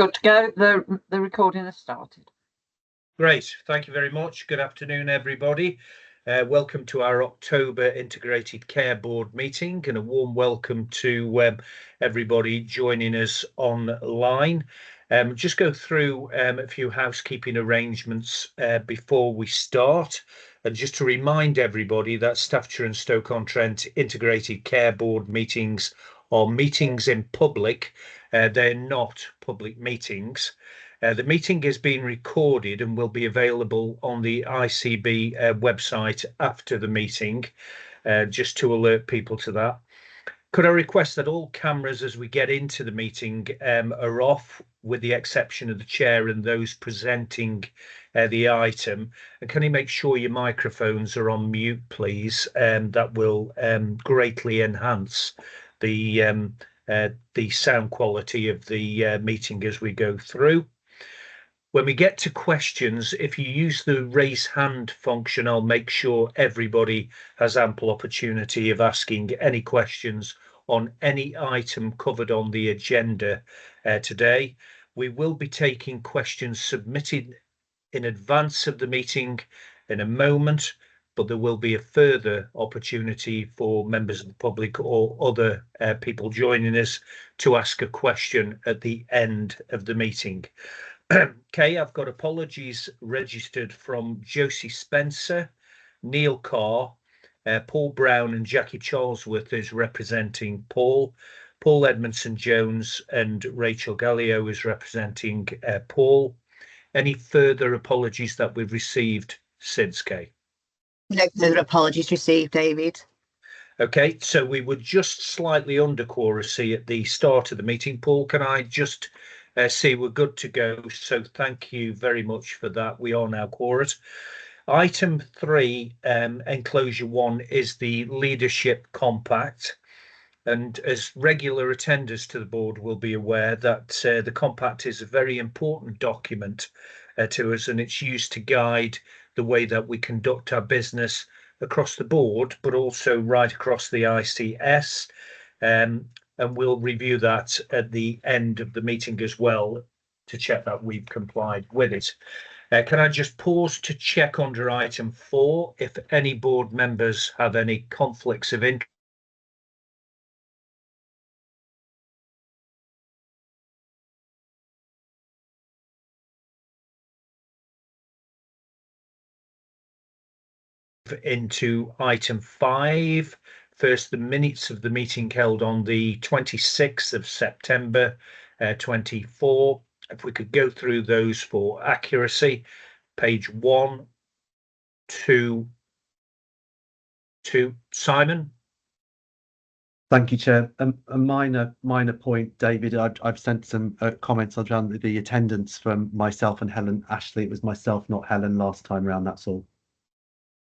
good to go. The recording has started. Great, thank you very much. Good afternoon, everybody. Welcome to our October Integrated Care Board meeting, and a warm welcome to everybody joining us online. Just go through a few housekeeping arrangements before we start. And just to remind everybody that Staffordshire and Stoke-on-Trent Integrated Care Board meetings are meetings in public. They're not public meetings. The meeting is being recorded and will be available on the ICB website after the meeting, just to alert people to that. Could I request that all cameras as we get into the meeting are off, with the exception of the chair and those presenting the item? And can you make sure your microphones are on mute, please? That will greatly enhance the sound quality of the meeting as we go through. When we get to questions, if you use the raise hand function, I'll make sure everybody has ample opportunity of asking any questions on any item covered on the agenda today. We will be taking questions submitted in advance of the meeting in a moment, but there will be a further opportunity for members of the public or other people joining us to ask a question at the end of the meeting. Okay, I've got apologies registered from Josie Spencer, Neil Carr, Paul Brown and Jackie Charlesworth is representing Paul. Paul Edmondson Jones and Rachel Gallio is representing Paul. Any further apologies that we've received since, Kay? No further apologies received, David. Okay, so we were just slightly under quoracy at the start of the meeting. Paul, can I just see we're good to go? So thank you very much for that. We are now quorate. Item 3, enclosure 1, is the leadership compact. And as regular attenders to the board will be aware that the compact is a very important document to us, and it's used to guide the way that we conduct our business across the board, but also right across the ICS. And we'll review that at the end of the meeting as well to check that we've complied with it. Can I just pause to check under item 4 if any board members have any conflicts of interest? Into item 5. First, the minutes of the meeting held on the 26th of September 24. If we could go through those for accuracy. Page 1, 2, Simon. Thank you, Chair. A minor point, David. I've sent some comments around the attendance from myself and Helen Ashley. It was myself, not Helen, last time around. That's all.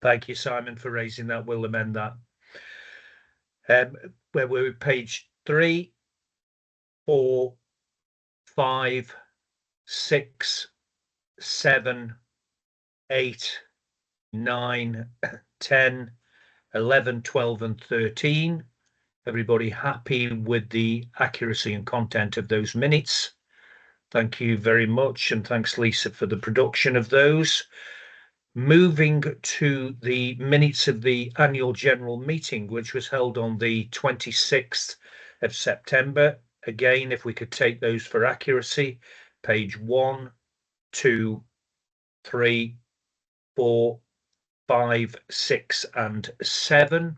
Thank you, Simon, for raising that. We'll amend that. Where we're page 3, 4, 5, 6, 7, 8, 9, 10, 11, 12 and 13. Everybody happy with the accuracy and content of those minutes? Thank you very much, and thanks, Lisa, for the production of those. Moving to the minutes of the annual general meeting, which was held on the 26th of September. Again, if we could take those for accuracy, page 1, 2, 3, 4, 5, 6 and 7.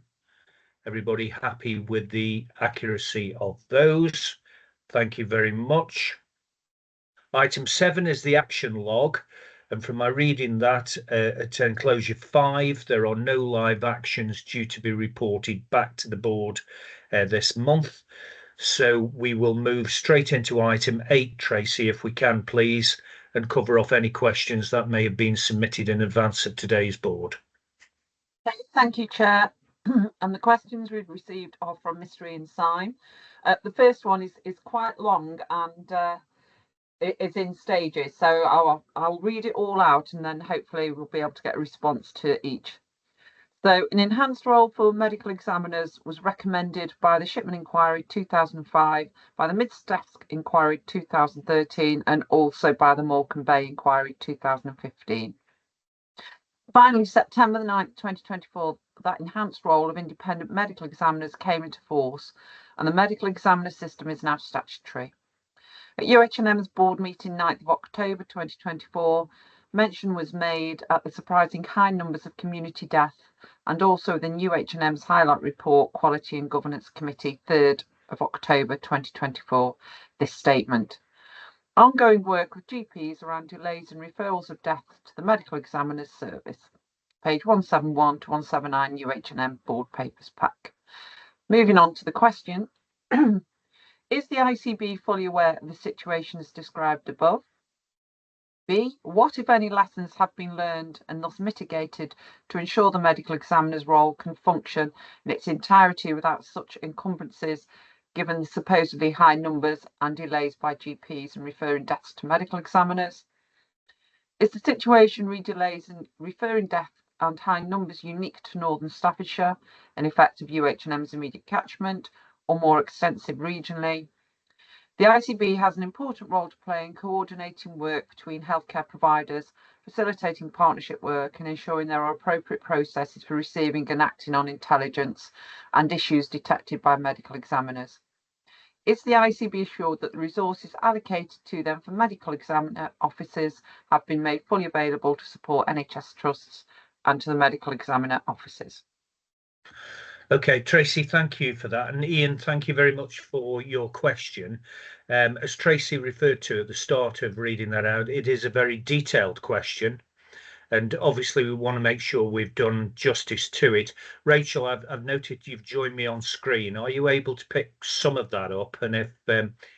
Everybody happy with the accuracy of those? Thank you very much. Item 7 is the action log. And from my reading that at enclosure 5, there are no live actions due to be reported back to the board this month. So we will move straight into item 8, Tracy, if we can, please, and cover off any questions that may have been submitted in advance of today's board. Thank you, Chair. And the questions we've received are from Mystery and Syme. The first one is quite long and it's in stages, so I'll read it all out and then hopefully we'll be able to get a response to each. So an enhanced role for medical examiners was recommended by the Shipman Inquiry 2005, by the Mid-Desk Inquiry 2013, and also by the Morecambe Bay Inquiry 2015. Finally, September the 9th, 2024, that enhanced role of independent medical examiners came into force, and the medical examiner system is now statutory. At UHNM's board meeting 9th of October 2024, mention was made at the surprising high numbers of community deaths, and also within UHNM's highlight report, Quality and Governance Committee, 3rd of October 2024, this statement. Ongoing work with GPs around delays and referrals of deaths to the medical examiner's service. Page 171 to 179 UHNM board papers pack. Moving on to the question. Is the ICB fully aware of the situation as described above? B. What, if any, lessons have been learned and thus mitigated to ensure the medical examiner's role can function in its entirety without such encumbrances, given the supposedly high numbers and delays by GPs in referring deaths to medical examiners? Is the situation re delays in referring deaths and high numbers unique to Northern Staffordshire, an effect of UHNM's immediate catchment, or more extensive regionally? The ICB has an important role to play in coordinating work between healthcare providers, facilitating partnership work, and ensuring there are appropriate processes for receiving and acting on intelligence and issues detected by medical examiners. Is the ICB assured that the resources allocated to them for medical examiner offices have been made fully available to support NHS trusts and to the medical examiner offices? Okay, Tracy, thank you for that. And Ian, thank you very much for your question. As Tracy referred to at the start of reading that out, it is a very detailed question. And obviously, we want to make sure we've done justice to it. Rachel, I've noted you've joined me on screen. Are you able to pick some of that up? And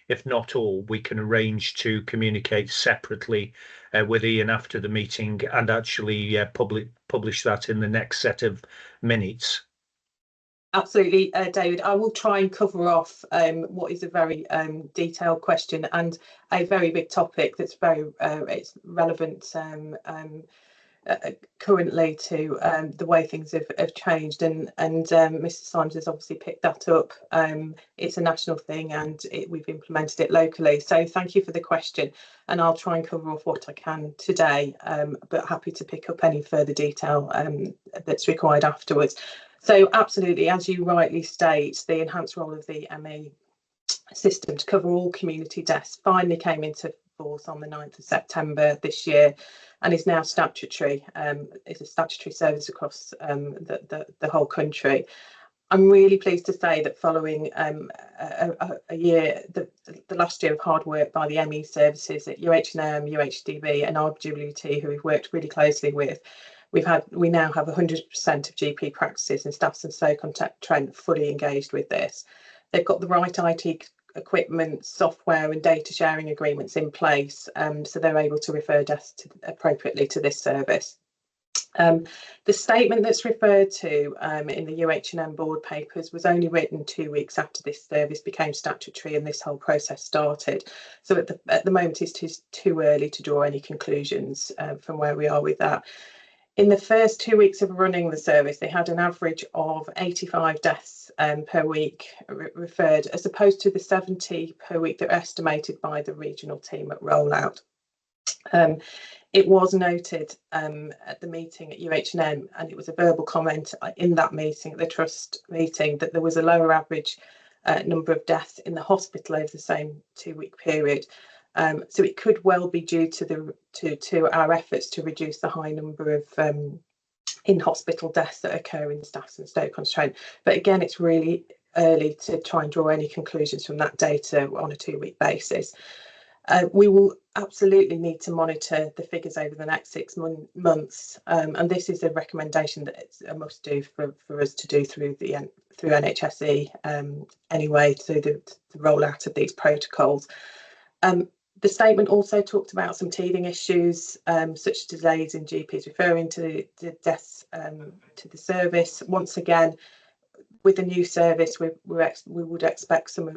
if not all, we can arrange to communicate separately with Ian after the meeting and actually publish that in the next set of minutes. Absolutely, David. I will try and cover off what is a very detailed question and a very big topic that's very it's relevant currently to the way things have changed, and Mr. Symes has obviously picked that up. It's a national thing, and we've implemented it locally. So thank you for the question, and I'll try and cover off what I can today, but happy to pick up any further detail that's required afterwards. So absolutely, as you rightly state, the enhanced role of the ME system to cover all community deaths finally came into force on the 9th of September this year, and is now statutory. It's a statutory service across the whole country. I'm really pleased to say that following a year, the last year of hard work by the ME services at UHNM, UHDB and RWT, who we've worked really closely with, we now have 100% of GP practices in Staffordshire and Stoke-on-Trent fully engaged with this. They've got the right IT equipment, software and data sharing agreements in place, so they're able to refer deaths appropriately to this service. The statement that's referred to in the UHNM board papers was only written 2 weeks after this service became statutory and this whole process started. So at the moment it's too early to draw any conclusions from where we are with that. In the first 2 weeks of running the service, they had an average of 85 deaths per week referred, as opposed to the 70 per week that are estimated by the regional team at rollout. It was noted at the meeting at UHNM, and it was a verbal comment in that meeting, the trust meeting, that there was a lower average number of deaths in the hospital over the same 2 week period. So it could well be due to our efforts to reduce the high number of in-hospital deaths that occur in Staffordshire and Stoke-on-Trent. But again, it's really early to try and draw any conclusions from that data on a 2 week basis. We will absolutely need to monitor the figures over the next 6 months, and this is a recommendation that it's a must do for us to do through NHSE anyway, through the rollout of these protocols. The statement also talked about some teething issues, such as delays in GPs referring to the deaths to the service. Once again, with the new service, we would expect some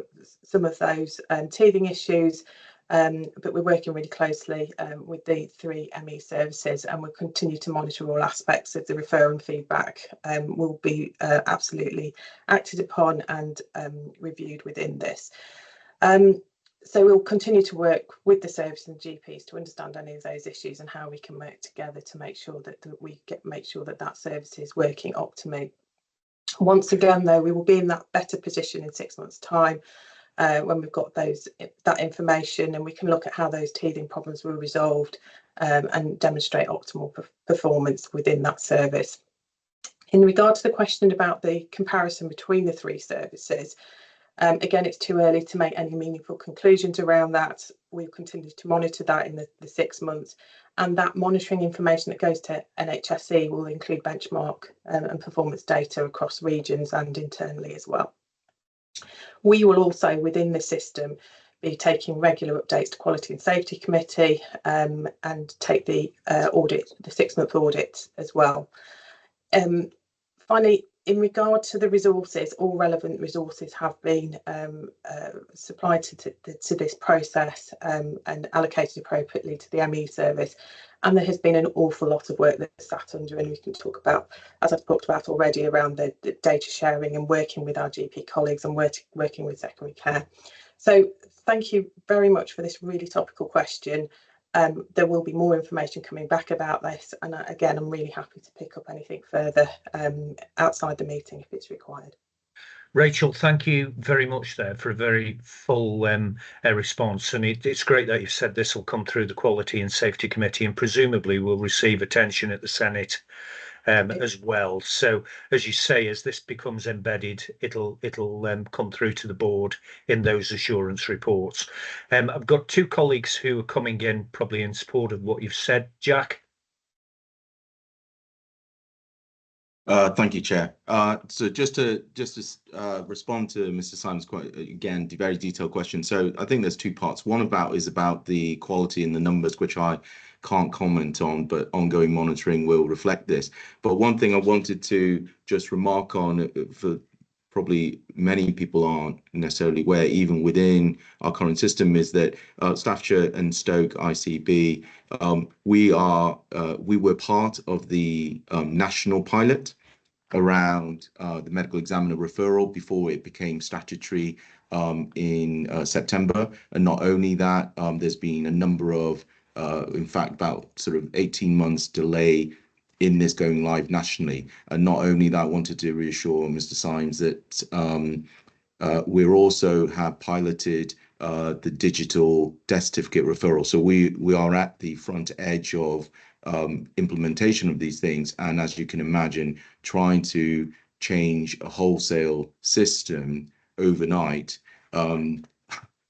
of those teething issues but we're working really closely with the 3 ME services, and we'll continue to monitor all aspects of the referral and feedback. Will be absolutely acted upon and reviewed within this. So we'll continue to work with the service and GPs to understand any of those issues and how we can work together to make sure that that service is working optimally. Once again, though, we will be in that better position in 6 months' time when we've got that information, and we can look at how those teething problems were resolved and demonstrate optimal performance within that service. In regard to the question about the comparison between the 3 services, again, it's too early to make any meaningful conclusions around that. We'll continue to monitor that in the 6 months, and that monitoring information that goes to NHSE will include benchmark and performance data across regions and internally as well. We will also, within the system, be taking regular updates to Quality and Safety Committee and take the 6-month audit as well. Finally, in regard to the resources, all relevant resources have been supplied to this process and allocated appropriately to the ME service. And there has been an awful lot of work that's sat under, and we can talk about, as I've talked about already, around the data sharing and working with our GP colleagues and working with secondary care. So thank you very much for this really topical question. There will be more information coming back about this, and again, I'm really happy to pick up anything further outside the meeting if it's required. Rachel, thank you very much there for a very full response, and it's great that you've said this will come through the Quality and Safety Committee and presumably will receive attention at the Senate as well. So, as you say, as this becomes embedded, it'll come through to the board in those assurance reports. I've got 2 colleagues who are coming in probably in support of what you've said. Jack. Thank you, Chair. So just to respond to Mr. Simon's again, very detailed question. So I think there's 2 parts. One is about the quality and the numbers, which I can't comment on, but ongoing monitoring will reflect this. But one thing I wanted to just remark on, for probably many people aren't necessarily aware, even within our current system, is that Staffordshire and Stoke ICB, we were part of the national pilot around the medical examiner referral before it became statutory in September. And not only that, there's been a number of, in fact, about sort of 18 months delay in this going live nationally. And not only that, I wanted to reassure Mr. Symes that we're also have piloted the digital death certificate referral. So we are at the front edge of implementation of these things. And as you can imagine, trying to change a wholesale system overnight on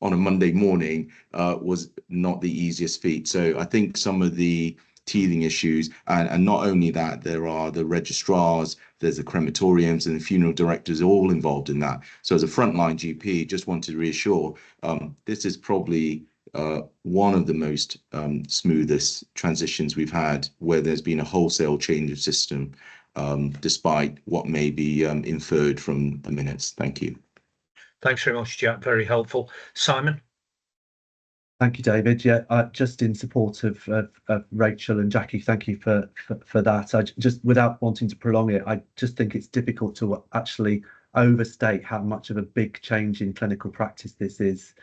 a Monday morning was not the easiest feat. So I think some of the teething issues, and not only that, there are the registrars, there's the crematoriums and the funeral directors all involved in that. So as a frontline GP, just wanted to reassure, this is probably one of the most smoothest transitions we've had, where there's been a wholesale change of system, despite what may be inferred from the minutes. Thank you. Thanks very much, Jack. Very helpful. Simon. Thank you, David. Yeah, just in support of Rachel and Jackie, thank you for that. I just, without wanting to prolong it, I just think it's difficult to actually overstate how much of a big change in clinical practice this is.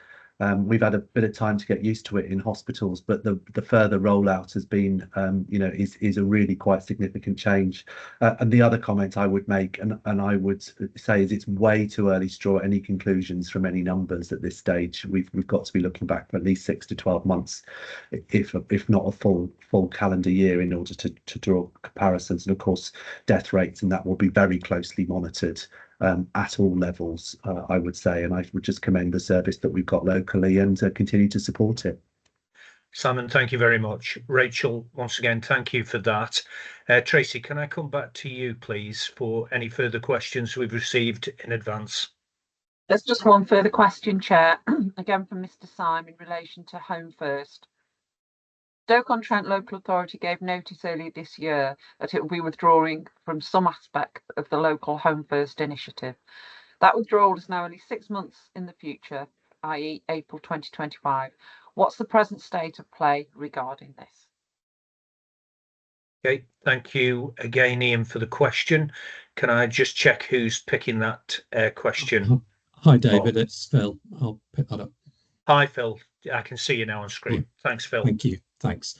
We've had a bit of time to get used to it in hospitals, but the further rollout has been, is a really quite significant change. And the other comment I would make, and I would say, is it's way too early to draw any conclusions from any numbers at this stage. We've got to be looking back for at least 6 to 12 months, if not a full calendar year, in order to draw comparisons. And of course, death rates, and that will be very closely monitored at all levels, I would say, and I would just commend the service that we've got locally and continue to support it. Simon, thank you very much. Rachel, once again, thank you for that. Tracy, can I come back to you, please, for any further questions we've received in advance? There's just one further question, Chair, again from Mr. Syme in relation to Home First. Stoke-on-Trent Local Authority gave notice earlier this year that it will be withdrawing from some aspect of the local Home First initiative. That withdrawal is now only 6 months in the future, i.e. April 2025. What's the present state of play regarding this? Okay, thank you again, Ian, for the question. Can I just check who's picking that question? Hi, David. It's Phil. I'll pick that up. Hi, Phil. I can see you now on screen. Thanks, Phil. Thank you. Thanks.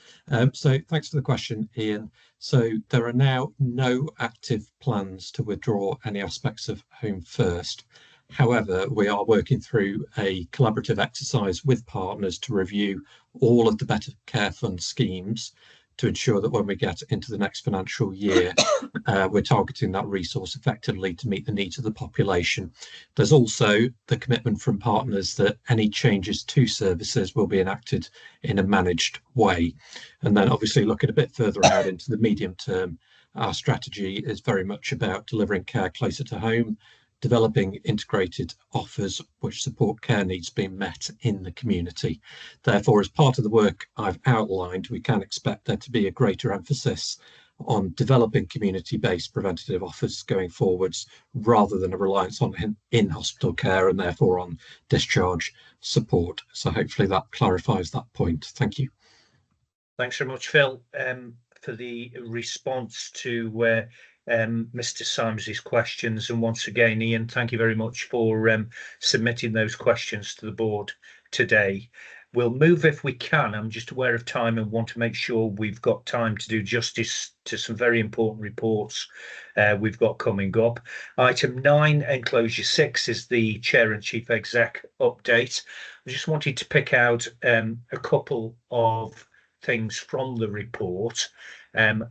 So thanks for the question, Ian. So there are now no active plans to withdraw any aspects of Home First. However, we are working through a collaborative exercise with partners to review all of the Better Care Fund schemes to ensure that when we get into the next financial year, we're targeting that resource effectively to meet the needs of the population. There's also the commitment from partners that any changes to services will be enacted in a managed way. And then obviously looking a bit further ahead into the medium term, our strategy is very much about delivering care closer to home, developing integrated offers which support care needs being met in the community. Therefore, as part of the work I've outlined, we can expect there to be a greater emphasis on developing community-based preventative offers going forwards, rather than a reliance on in-hospital care and therefore on discharge support. So hopefully that clarifies that point. Thank you. Thanks very much, Phil, for the response to Mr. Simes's questions. And once again, Ian, thank you very much for submitting those questions to the board today. We'll move if we can. I'm just aware of time and want to make sure we've got time to do justice to some very important reports we've got coming up. Item 9, enclosure 6, is the Chair and Chief Exec update. I just wanted to pick out a couple of things from the report.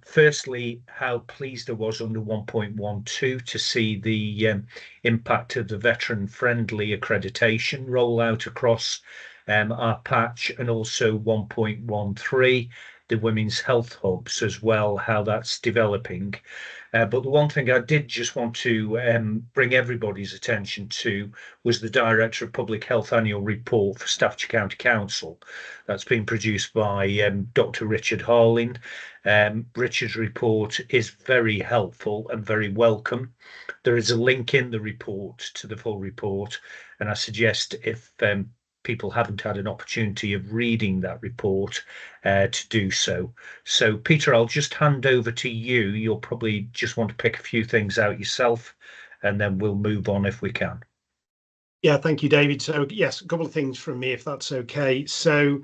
Firstly, how pleased I was under 1.12 to see the impact of the veteran-friendly accreditation roll out across our patch, and also 1.13, the women's health hubs as well, how that's developing. But the one thing I did just want to bring everybody's attention to was the Director of Public Health Annual Report for Staffordshire County Council. That's been produced by Dr. Richard Harling. Richard's report is very helpful and very welcome. There is a link in the report to the full report, and I suggest if people haven't had an opportunity of reading that report to do so. So, Peter, I'll just hand over to you. You'll probably just want to pick a few things out yourself, and then we'll move on if we can. Yeah, thank you, David. So, yes, a couple of things from me, if that's okay. So,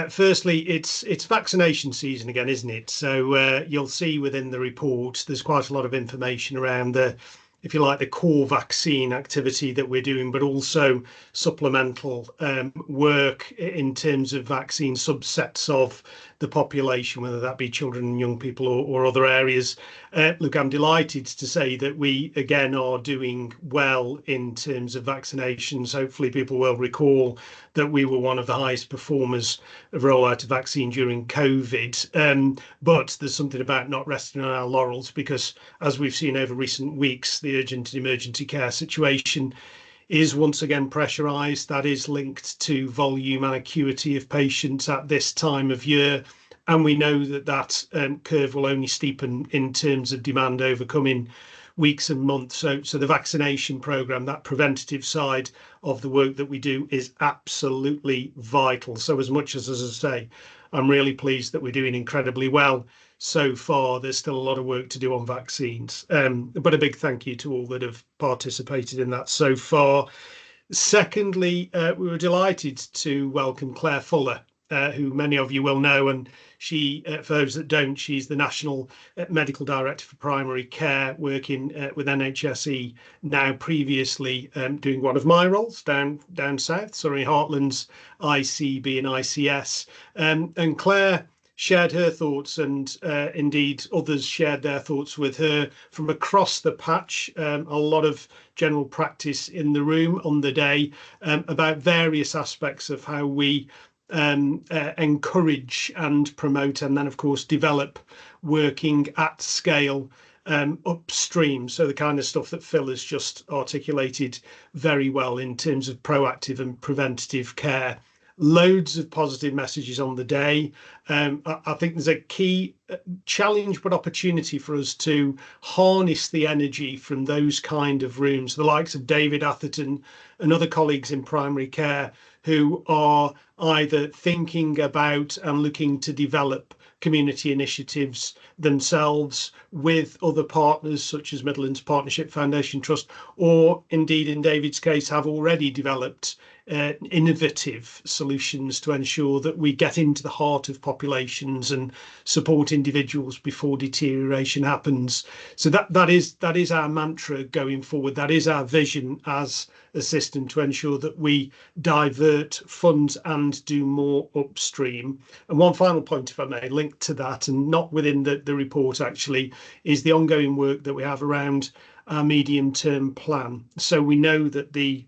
firstly, it's vaccination season again, isn't it? So you'll see within the report, there's quite a lot of information around the, if you like, the core vaccine activity that we're doing, but also supplemental work in terms of vaccine subsets of the population, whether that be children and young people or other areas. Look, I'm delighted to say that we, again, are doing well in terms of vaccinations. Hopefully people will recall that we were one of the highest performers of rollout of vaccine during COVID. But there's something about not resting on our laurels, because as we've seen over recent weeks, the urgent and emergency care situation is once again pressurised. That is linked to volume and acuity of patients at this time of year. And we know that that curve will only steepen in terms of demand over coming weeks and months. So the vaccination programme, that preventative side of the work that we do, is absolutely vital. So as much as I say, I'm really pleased that we're doing incredibly well so far, there's still a lot of work to do on vaccines. But a big thank you to all that have participated in that so far. Secondly, we were delighted to welcome Claire Fuller, who many of you will know, and she, for those that don't, she's the National Medical Director for Primary Care, working with NHSE now, previously doing one of my roles down south, Surrey Heartlands, ICB and ICS. And Claire shared her thoughts, and indeed others shared their thoughts with her from across the patch, a lot of general practice in the room on the day, about various aspects of how we encourage and promote, and then of course develop working at scale upstream. So the kind of stuff that Phil has just articulated very well in terms of proactive and preventative care, loads of positive messages on the day. I think there's a key challenge but opportunity for us to harness the energy from those kind of rooms, the likes of David Atherton and other colleagues in primary care who are either thinking about and looking to develop community initiatives themselves with other partners such as Midlands Partnership Foundation Trust, or indeed in David's case have already developed innovative solutions to ensure that we get into the heart of populations and support individuals before deterioration happens. So that is our mantra going forward. That is our vision as a system, to ensure that we divert funds and do more upstream. And one final point, if I may, linked to that and not within the report actually, is the ongoing work that we have around our medium-term plan. So we know that the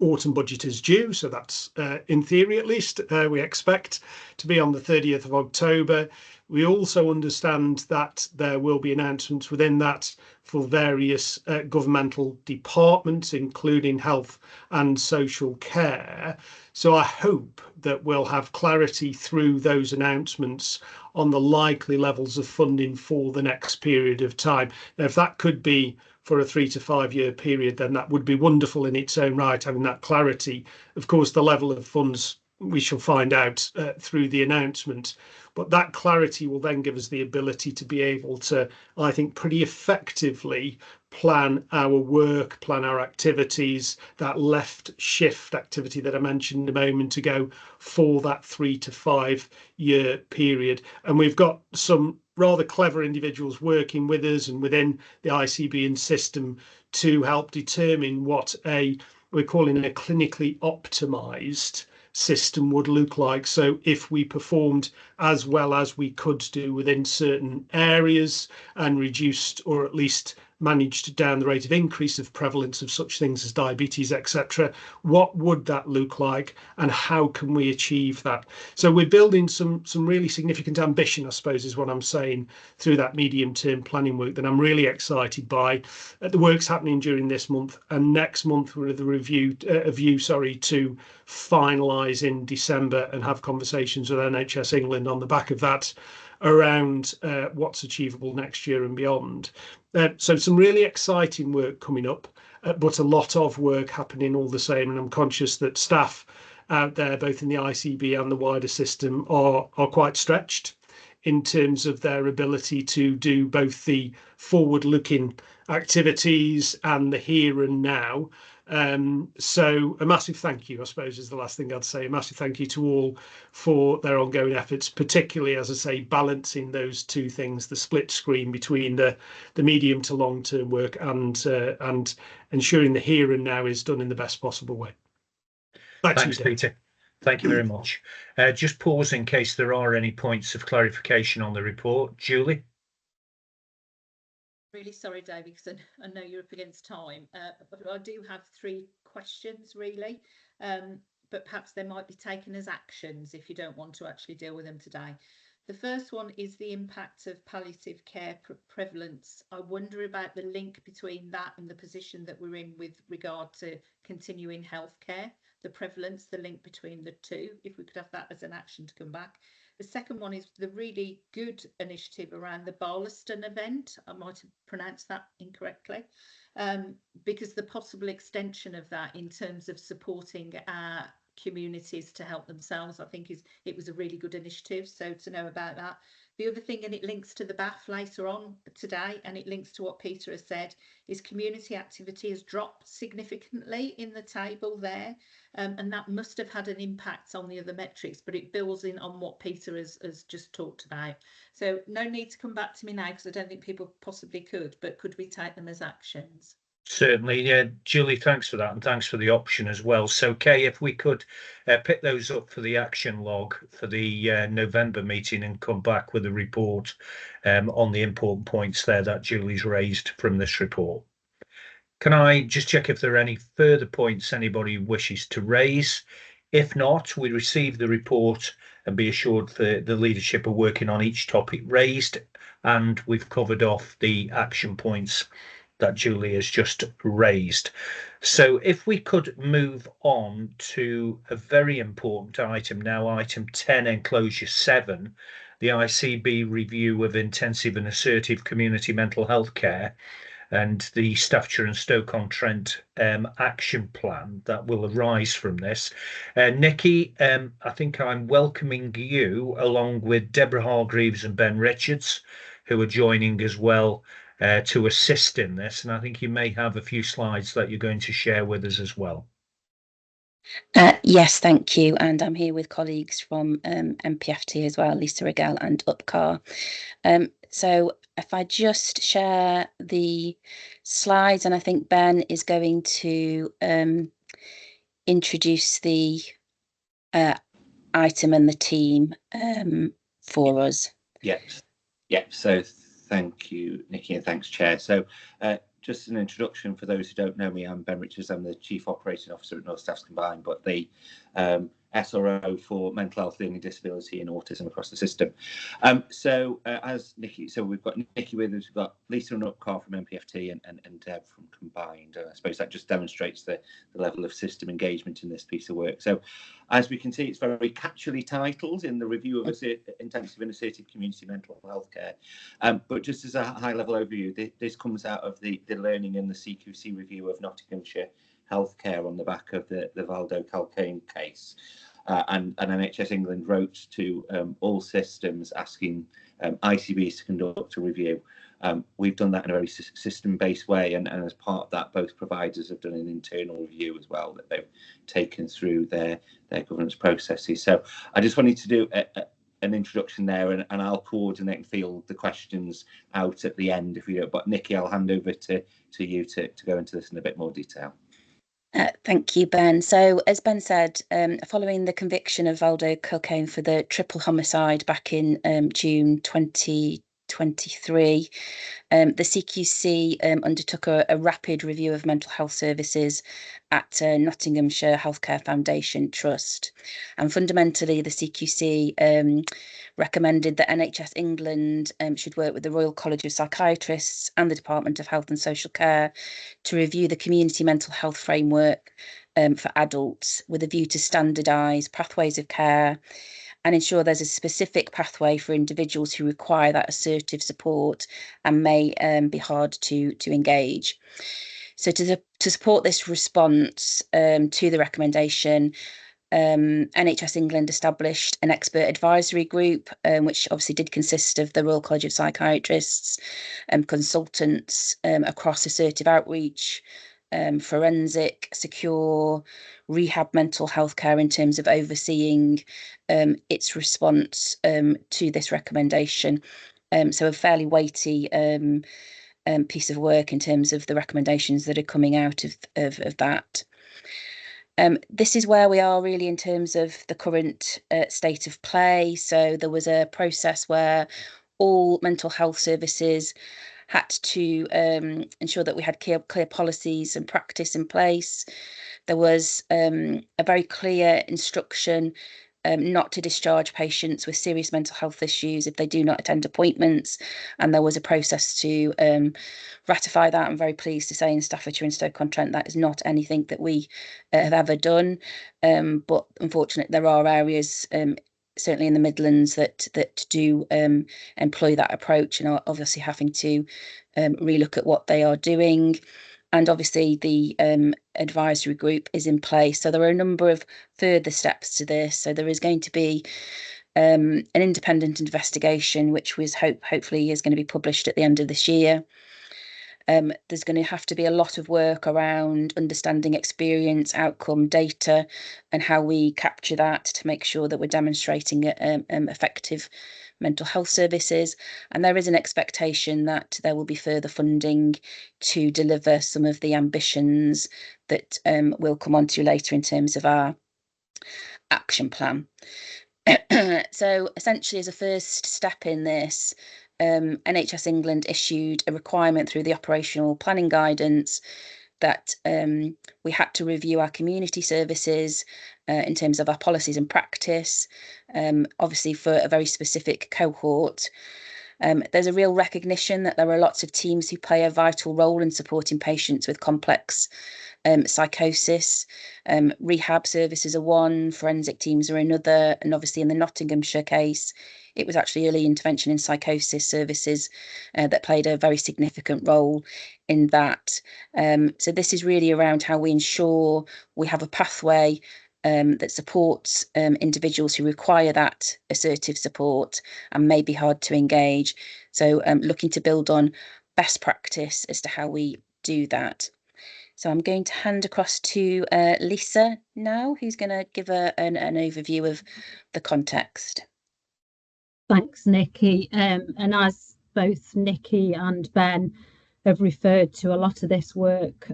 autumn budget is due, so that's in theory at least we expect to be on the 30th of October. We also understand that there will be announcements within that for various governmental departments, including health and social care. So I hope that we'll have clarity through those announcements on the likely levels of funding for the next period of time. Now, if that could be for a 3 to 5 year period, then that would be wonderful in its own right, having that clarity. Of course, the level of funds we shall find out through the announcement, but that clarity will then give us the ability to be able to, I think, pretty effectively plan our work, plan our activities, that left shift activity that I mentioned a moment ago for that 3 to 5 year period. And we've got some rather clever individuals working with us and within the ICB and system to help determine what we're calling a clinically optimized system would look like. So if we performed as well as we could do within certain areas and reduced or at least managed down the rate of increase of prevalence of such things as diabetes, etc., what would that look like and how can we achieve that? So we're building some really significant ambition, I suppose, is what I'm saying, through that medium-term planning work that I'm really excited by. The work's happening during this month, and next month we're at the review to finalise in December and have conversations with NHS England on the back of that around what's achievable next year and beyond. So some really exciting work coming up, but a lot of work happening all the same. And I'm conscious that staff out there, both in the ICB and the wider system, are quite stretched in terms of their ability to do both the forward-looking activities and the here and now. So a massive thank you, I suppose, is the last thing I'd say. A massive thank you to all for their ongoing efforts, particularly, as I say, balancing those two things, the split screen between the medium to long term work and ensuring the here and now is done in the best possible way. Thanks, Peter. Thank you very much. Just pause in case there are any points of clarification on the report. Julie? Really sorry, David, because I know you're up against time, but I do have 3 questions, really, but perhaps they might be taken as actions if you don't want to actually deal with them today. The first one is the impact of palliative care prevalence. I wonder about the link between that and the position that we're in with regard to continuing healthcare, the prevalence, the link between the two, if we could have that as an action to come back. The second one is the really good initiative around the Barlaston event. I might have pronounced that incorrectly, because the possible extension of that in terms of supporting our communities to help themselves, I think it was a really good initiative. So to know about that. The other thing, and it links to the BAF later on today, and it links to what Peter has said, is community activity has dropped significantly in the table there, and that must have had an impact on the other metrics, but it builds in on what Peter has just talked about. So no need to come back to me now, because I don't think people possibly could, but could we take them as actions? Certainly, yeah, Julie, thanks for that, and thanks for the option as well. So, Kay, if we could pick those up for the action log for the November meeting and come back with a report on the important points there that Julie's raised from this report. Can I just check if there are any further points anybody wishes to raise? If not, we receive the report and be assured that the leadership are working on each topic raised, and we've covered off the action points that Julie has just raised. So if we could move on to a very important item now, item 10, enclosure 7, the ICB review of intensive and assertive community mental health care, and the Staffordshire and Stoke-on-Trent action plan that will arise from this. Nikki, I think I'm welcoming you along with Deborah Hargreaves and Ben Richards, who are joining as well to assist in this. And I think you may have a few slides that you're going to share with us as well. Yes, thank you. And I'm here with colleagues from MPFT as well, Lisa Regel and UPCAR. So if I just share the slides, and I think Ben is going to introduce the item and the team for us. Yes. So thank you, Nikki, and thanks, Chair. So just an introduction for those who don't know me, I'm Ben Richards. I'm the Chief Operating Officer at North Staffs Combined, but the SRO for mental health, learning disability and autism across the system. As Nikki, so we've got Nikki with us, we've got Lisa and UPCAR from MPFT and Deb from Combined. I suppose that just demonstrates the level of system engagement in this piece of work. So as we can see, it's very catchily titled in the review of intensive and assertive community mental health care. But just as a high level overview, this comes out of the learning and the CQC review of Nottinghamshire healthcare on the back of the Valdo Calcane case. And NHS England wrote to all systems asking ICBs to conduct a review. We've done that in a very system-based way, and as part of that, both providers have done an internal review as well that they've taken through their governance processes. So I just wanted to do an introduction there, and I'll coordinate and field the questions out at the end if you don't. But Nikki, I'll hand over to you to go into this in a bit more detail. Thank you, Ben. So, as Ben said, following the conviction of Valdo Calcane for the triple homicide back in June 2023, the CQC undertook a rapid review of mental health services at Nottinghamshire Healthcare Foundation Trust. And fundamentally, the CQC recommended that NHS England should work with the Royal College of Psychiatrists and the Department of Health and Social Care to review the community mental health framework for adults with a view to standardise pathways of care and ensure there's a specific pathway for individuals who require that assertive support and may be hard to engage. So to support this response to the recommendation, NHS England established an expert advisory group, which obviously did consist of the Royal College of Psychiatrists and consultants across assertive outreach, forensic, secure, rehab mental health care in terms of overseeing its response to this recommendation. So a fairly weighty piece of work in terms of the recommendations that are coming out of that. This is where we are really in terms of the current state of play. So there was a process where all mental health services had to ensure that we had clear policies and practice in place. There was a very clear instruction not to discharge patients with serious mental health issues if they do not attend appointments. And there was a process to ratify that. I'm very pleased to say in Staffordshire and Stoke-on-Trent that is not anything that we have ever done. But unfortunately, there are areas, certainly in the Midlands, that do employ that approach and are obviously having to relook at what they are doing. And obviously the advisory group is in place. So there are a number of further steps to this. So there is going to be an independent investigation, which was hopefully is going to be published at the end of this year. There's going to have to be a lot of work around understanding experience, outcome, data, and how we capture that to make sure that we're demonstrating effective mental health services. And there is an expectation that there will be further funding to deliver some of the ambitions that we'll come on to later in terms of our action plan. So essentially, as a first step in this, NHS England issued a requirement through the operational planning guidance that we had to review our community services in terms of our policies and practice, obviously for a very specific cohort. There's a real recognition that there are lots of teams who play a vital role in supporting patients with complex psychosis. Rehab services are one, forensic teams are another, and obviously in the Nottinghamshire case, it was actually early intervention in psychosis services that played a very significant role in that. So this is really around how we ensure we have a pathway that supports individuals who require that assertive support and may be hard to engage. So looking to build on best practice as to how we do that. So I'm going to hand across to Lisa now, who's going to give an overview of the context. Thanks, Nikki. And as both Nikki and Ben have referred to, a lot of this work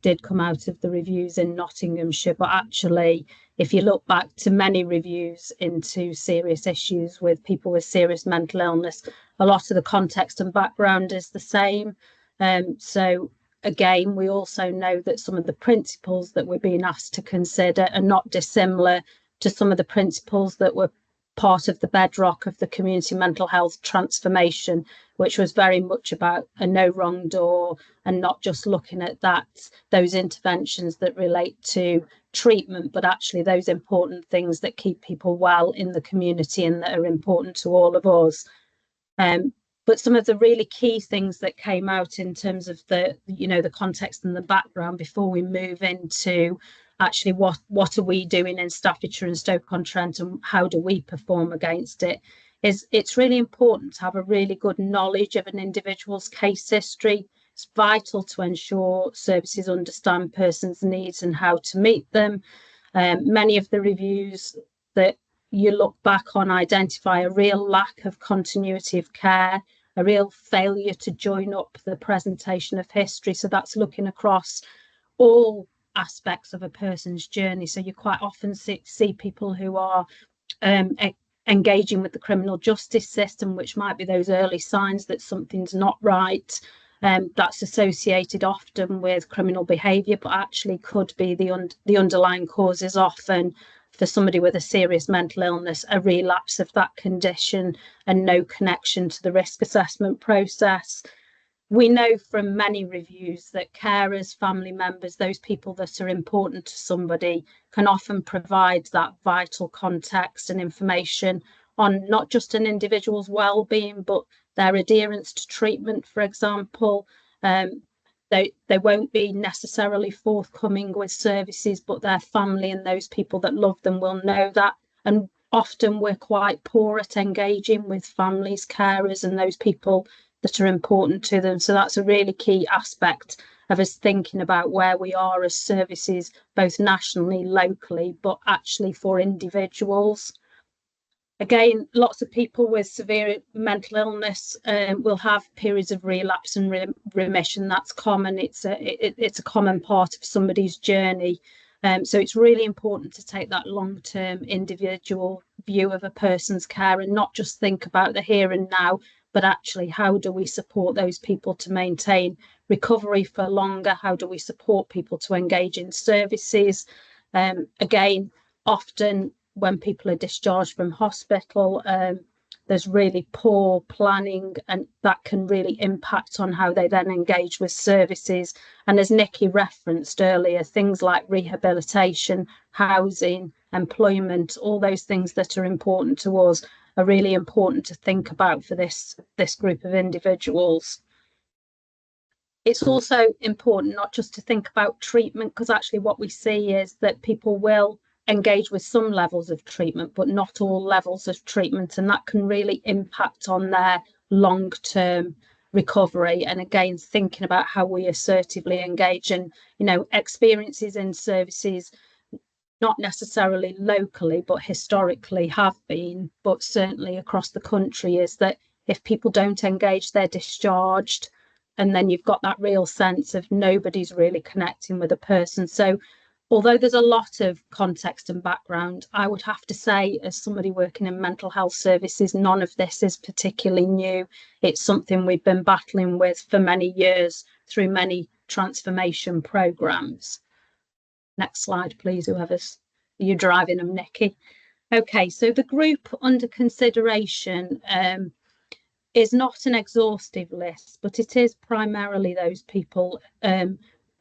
did come out of the reviews in Nottinghamshire, but actually, if you look back to many reviews into serious issues with people with serious mental illness, a lot of the context and background is the same. So again, we also know that some of the principles that we're being asked to consider are not dissimilar to some of the principles that were part of the bedrock of the community mental health transformation, which was very much about a no wrong door and not just looking at those interventions that relate to treatment, but actually those important things that keep people well in the community and that are important to all of us. But some of the really key things that came out in terms of the context and the background before we move into actually what are we doing in Staffordshire and Stoke-on-Trent and how do we perform against it, is it's really important to have a really good knowledge of an individual's case history. It's vital to ensure services understand persons' needs and how to meet them. Many of the reviews that you look back on identify a real lack of continuity of care, a real failure to join up the presentation of history. So that's looking across all aspects of a person's journey. So you quite often see people who are engaging with the criminal justice system, which might be those early signs that something's not right. That's associated often with criminal behaviour, but actually could be the underlying cause is often, for somebody with a serious mental illness, a relapse of that condition and no connection to the risk assessment process. We know from many reviews that carers, family members, those people that are important to somebody, can often provide that vital context and information on not just an individual's well-being, but their adherence to treatment, for example. They won't be necessarily forthcoming with services, but their family and those people that love them will know that. And often we're quite poor at engaging with families, carers, and those people that are important to them. So that's a really key aspect of us thinking about where we are as services, both nationally, locally, but actually for individuals. Again, lots of people with severe mental illness will have periods of relapse and remission. That's common. It's a common part of somebody's journey. So it's really important to take that long-term individual view of a person's care and not just think about the here and now, but actually how do we support those people to maintain recovery for longer? How do we support people to engage in services? Again, often when people are discharged from hospital, there's really poor planning, and that can really impact on how they then engage with services. And as Nikki referenced earlier, things like rehabilitation, housing, employment, all those things that are important to us are really important to think about for this group of individuals. It's also important not just to think about treatment, because actually what we see is that people will engage with some levels of treatment, but not all levels of treatment, and that can really impact on their long-term recovery. And again, thinking about how we assertively engage, and experiences in services, not necessarily locally, but historically have been, but certainly across the country, is that if people don't engage, they're discharged, and then you've got that real sense of nobody's really connecting with a person. So although there's a lot of context and background, I would have to say, as somebody working in mental health services, none of this is particularly new. It's something we've been battling with for many years through many transformation programmes. Next slide, please, whoever's you're driving them, Nikki. Okay, so the group under consideration, is not an exhaustive list, but it is primarily those people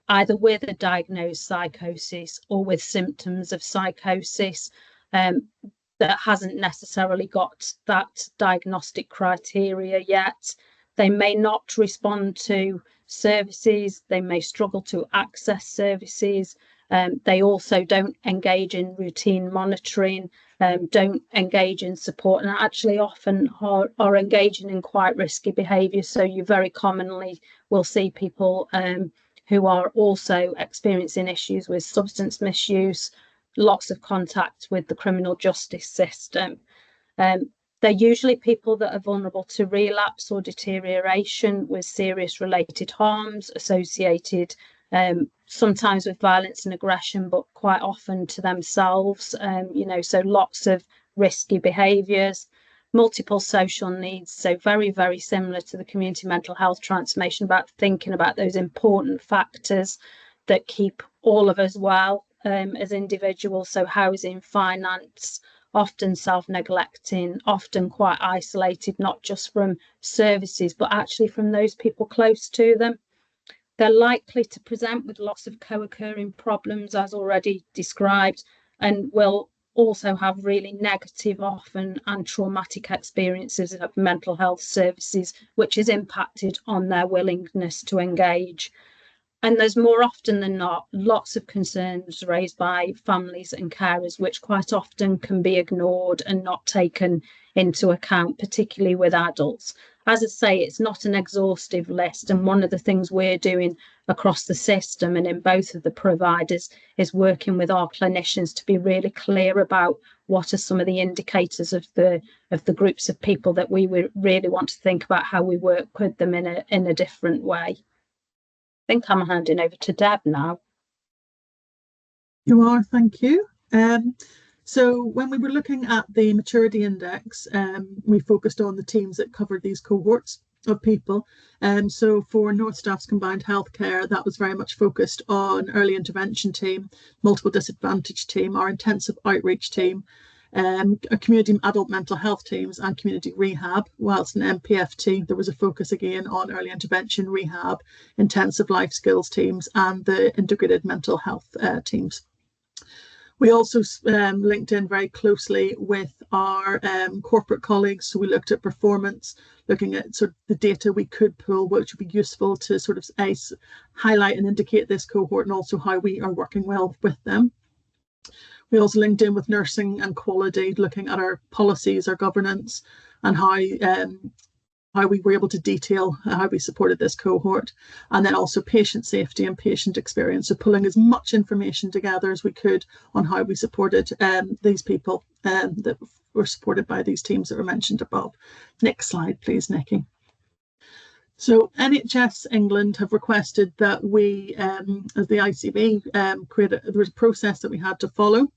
either with a diagnosed psychosis or with symptoms of psychosis that hasn't necessarily got that diagnostic criteria yet. They may not respond to services, they may struggle to access services. They also don't engage in routine monitoring, don't engage in support, and actually often are engaging in quite risky behaviour. So you very commonly will see people who are also experiencing issues with substance misuse, lots of contact with the criminal justice system. They're usually people that are vulnerable to relapse or deterioration with serious related harms associated sometimes with violence and aggression, but quite often to themselves, so lots of risky behaviours, multiple social needs. So very, very similar to the community mental health transformation, about thinking about those important factors that keep all of us well as individuals. So housing, finance, often self-neglecting, often quite isolated, not just from services, but actually from those people close to them. They're likely to present with lots of co-occurring problems, as already described, and will also have really negative often and traumatic experiences of mental health services, which is impacted on their willingness to engage. And there's more often than not lots of concerns raised by families and carers, which quite often can be ignored and not taken into account, particularly with adults. As I say, it's not an exhaustive list. And one of the things we're doing across the system and in both of the providers is working with our clinicians to be really clear about what are some of the indicators of the groups of people that we really want to think about how we work with them in a different way. I think I'm handing over to Deb now. You are, thank you. So when we were looking at the maturity index, we focused on the teams that covered these cohorts of people. So for North Staff's combined healthcare, that was very much focused on early intervention team, multiple disadvantage team, our intensive outreach team, a community adult mental health teams and community rehab, whilst in MPFT there was a focus again on early intervention, rehab, intensive life skills teams and the integrated mental health teams. We also linked in very closely with our corporate colleagues. So we looked at performance, looking at sort of the data we could pull, which would be useful to sort of highlight and indicate this cohort, and also how we are working well with them. We also linked in with nursing and quality, looking at our policies, our governance, and how we were able to detail how we supported this cohort, and then also patient safety and patient experience. So pulling as much information together as we could on how we supported these people that were supported by these teams that were mentioned above. Next slide, please, Nikki. So NHS England have requested that we, as the ICB, there was a process that we had to follow.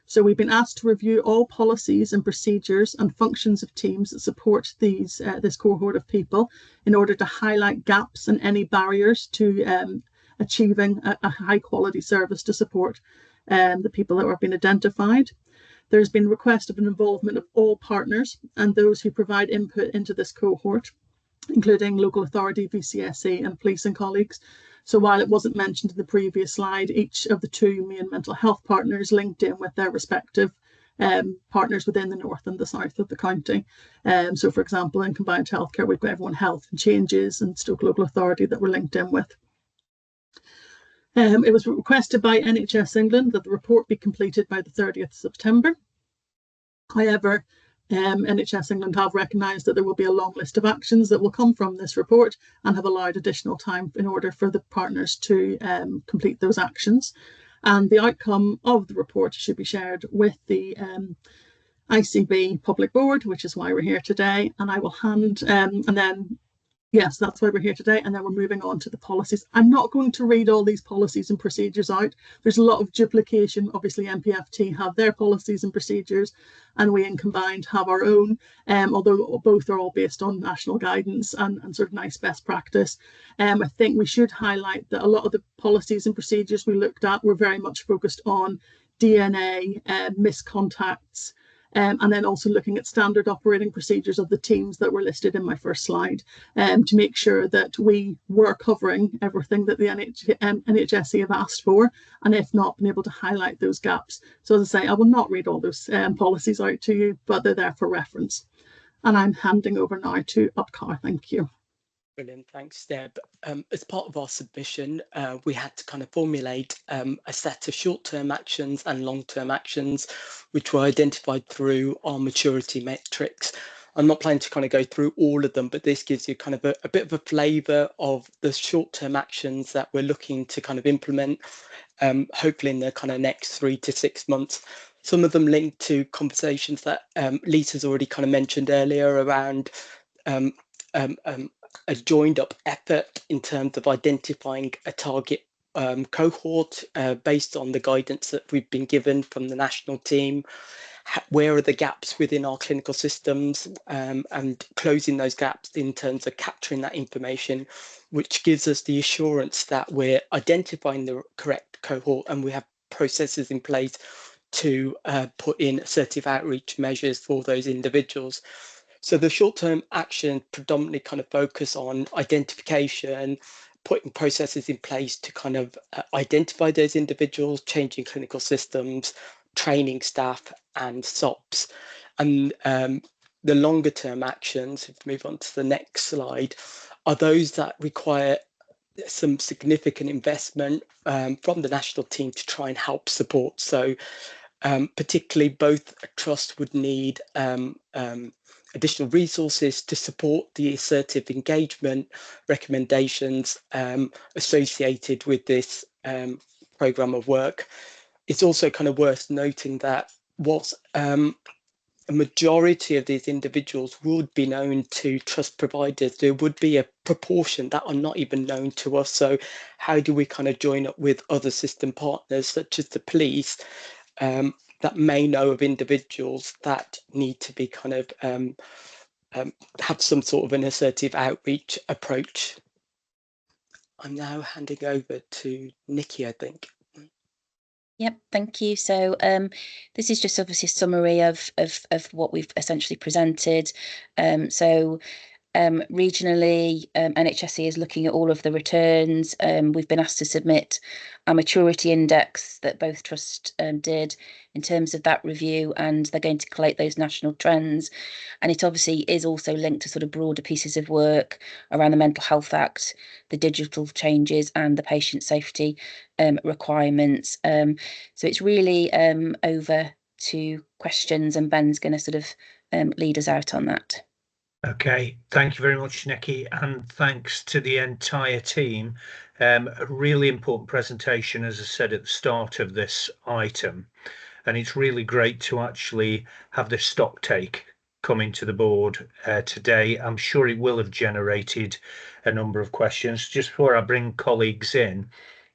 So we've been asked to review all policies and procedures and functions of teams that support this cohort of people in order to highlight gaps and any barriers to achieving a high quality service to support the people that have been identified. There's been a request of an involvement of all partners and those who provide input into this cohort, including local authority, VCSE and police and colleagues. So while it wasn't mentioned in the previous slide, each of the two main mental health partners linked in with their respective partners within the north and the south of the county. So for example, in combined healthcare, we've got Everyone Health and Changes and Stoke Local Authority that we're linked in with. It was requested by NHS England that the report be completed by the 30th of September. However, NHS England have recognised that there will be a long list of actions that will come from this report and have allowed additional time in order for the partners to complete those actions. And the outcome of the report should be shared with the ICB Public Board, which is why we're here today. And I will hand, and then, yes, that's why we're here today. And then we're moving on to the policies. I'm not going to read all these policies and procedures out. There's a lot of duplication. Obviously, MPFT have their policies and procedures, and we in Combined have our own, although both are all based on national guidance and sort of nice best practice. I think we should highlight that a lot of the policies and procedures we looked at were very much focused on DNA, miscontacts, and then also looking at standard operating procedures of the teams that were listed in my first slide, to make sure that we were covering everything that the NHSE have asked for, and if not, been able to highlight those gaps. So as I say, I will not read all those policies out to you, but they're there for reference. And I'm handing over now to Utcar. Thank you. Brilliant, thanks, Deb. As part of our submission, we had to kind of formulate a set of short-term actions and long-term actions, which were identified through our maturity metrics. I'm not planning to kind of go through all of them, but this gives you kind of a bit of a flavour of the short-term actions that we're looking to kind of implement, hopefully in the kind of next 3 to 6 months. Some of them linked to conversations that Lisa's already kind of mentioned earlier around a joined up effort in terms of identifying a target cohort based on the guidance that we've been given from the national team. Where are the gaps within our clinical systems, and closing those gaps in terms of capturing that information, which gives us the assurance that we're identifying the correct cohort and we have processes in place to put in assertive outreach measures for those individuals. So the short-term action predominantly kind of focus on identification, putting processes in place to kind of identify those individuals, changing clinical systems, training staff and SOPs. And the longer-term actions, if we move on to the next slide, are those that require some significant investment from the national team to try and help support. So particularly both trusts would need additional resources to support the assertive engagement recommendations associated with this programme of work. It's also kind of worth noting that whilst a majority of these individuals would be known to trust providers, there would be a proportion that are not even known to us. So how do we kind of join up with other system partners such as the police that may know of individuals that need to be kind of have some sort of an assertive outreach approach. I'm now handing over to Nikki, I think. Yep, thank you. So this is just obviously a summary of what we've essentially presented. Regionally, NHSE is looking at all of the returns. We've been asked to submit a maturity index that both trusts did in terms of that review, and they're going to collate those national trends. And it obviously is also linked to sort of broader pieces of work around the Mental Health Act, the digital changes and the patient safety requirements. So it's really over to questions, and Ben's going to sort of lead us out on that. Okay, thank you very much, Nikki, and thanks to the entire team. A really important presentation, as I said at the start of this item, and it's really great to actually have this stock take coming to the board today. I'm sure it will have generated a number of questions. Just before I bring colleagues in,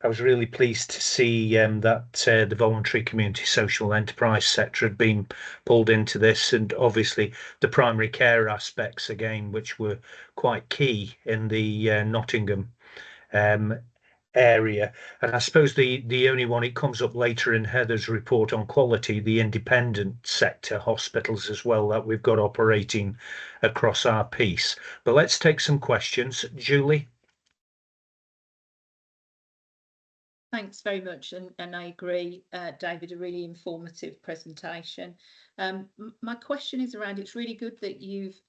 I was really pleased to see that the voluntary community social enterprise sector had been pulled into this, and obviously the primary care aspects again, which were quite key in the Nottingham area. And I suppose the only one, it comes up later in Heather's report on quality, the independent sector hospitals as well that we've got operating across our piece. But let's take some questions. Julie? Thanks very much, and I agree, David, a really informative presentation. My question is around, it's really good that you've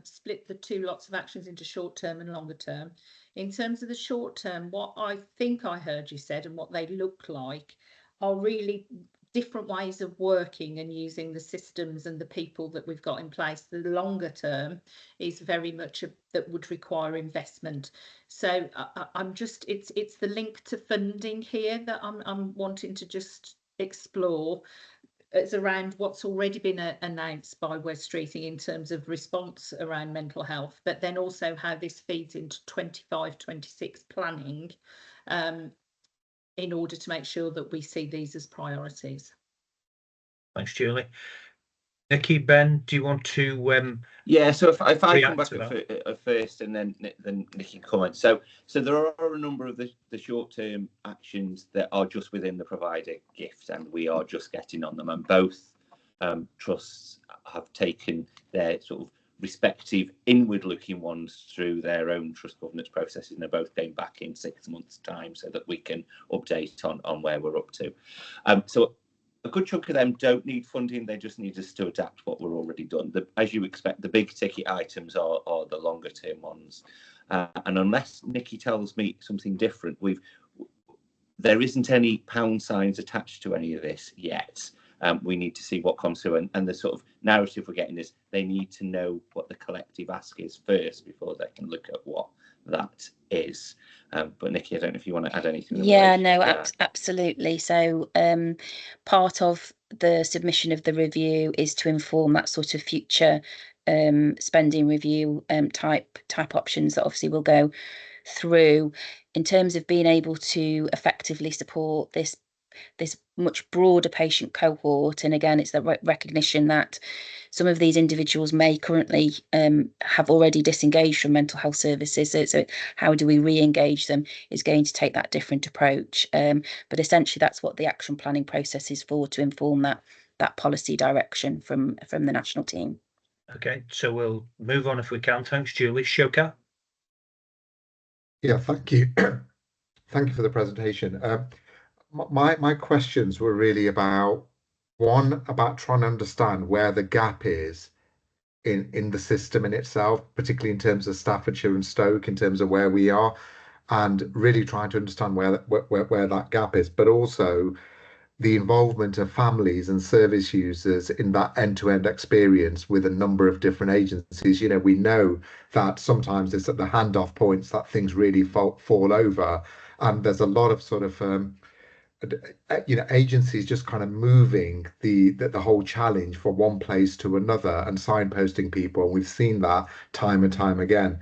split the two lots of actions into short term and longer term. In terms of the short term, what I think I heard you said and what they look like are really different ways of working and using the systems and the people that we've got in place. The longer term is very much that would require investment. So I'm just, it's the link to funding here that I'm wanting to just explore. It's around what's already been announced by Wes Streeting in terms of response around mental health, but then also how this feeds into 25-26 planning in order to make sure that we see these as priorities. Thanks, Julie. Nikki, Ben, do you want to yeah, so if I come back at first and then Nikki comment. So there are a number of the short-term actions that are just within the provider gift, and we are just getting on them, and both trusts have taken their sort of respective inward-looking ones through their own trust governance processes, and they're both going back in 6 months' time so that we can update on where we're up to. So a good chunk of them don't need funding, they just need us to adapt what we're already done. As you expect, the big ticket items are the longer term ones. And unless Nikki tells me something different, there isn't any pound signs attached to any of this yet. We need to see what comes through, and the sort of narrative we're getting is they need to know what the collective ask is first before they can look at what that is. But Nikki, I don't know if you want to add anything. Yeah, no, absolutely. So part of the submission of the review is to inform that sort of future spending review type options that obviously will go through in terms of being able to effectively support this much broader patient cohort. And again, it's the recognition that some of these individuals may currently have already disengaged from mental health services. So how do we re-engage them is going to take that different approach. But essentially, that's what the action planning process is for, to inform that policy direction from the national team. Okay, so we'll move on if we can. Thanks, Julie. Shoka? Yeah, thank you. Thank you for the presentation. My questions were really about trying to understand where the gap is in the system in itself, particularly in terms of Staffordshire and Stoke, in terms of where we are, and really trying to understand where that gap is, but also the involvement of families and service users in that end-to-end experience with a number of different agencies. We know that sometimes it's at the handoff points that things really fall over, and there's a lot of sort of agencies just kind of moving the whole challenge from one place to another and signposting people. We've seen that time and time again,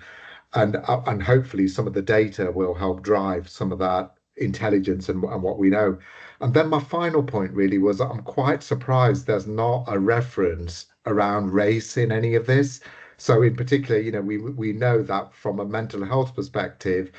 and hopefully some of the data will help drive some of that intelligence and what we know. And then my final point really was that I'm quite surprised there's not a reference around race in any of this. So in particular, we know that from a mental health perspective,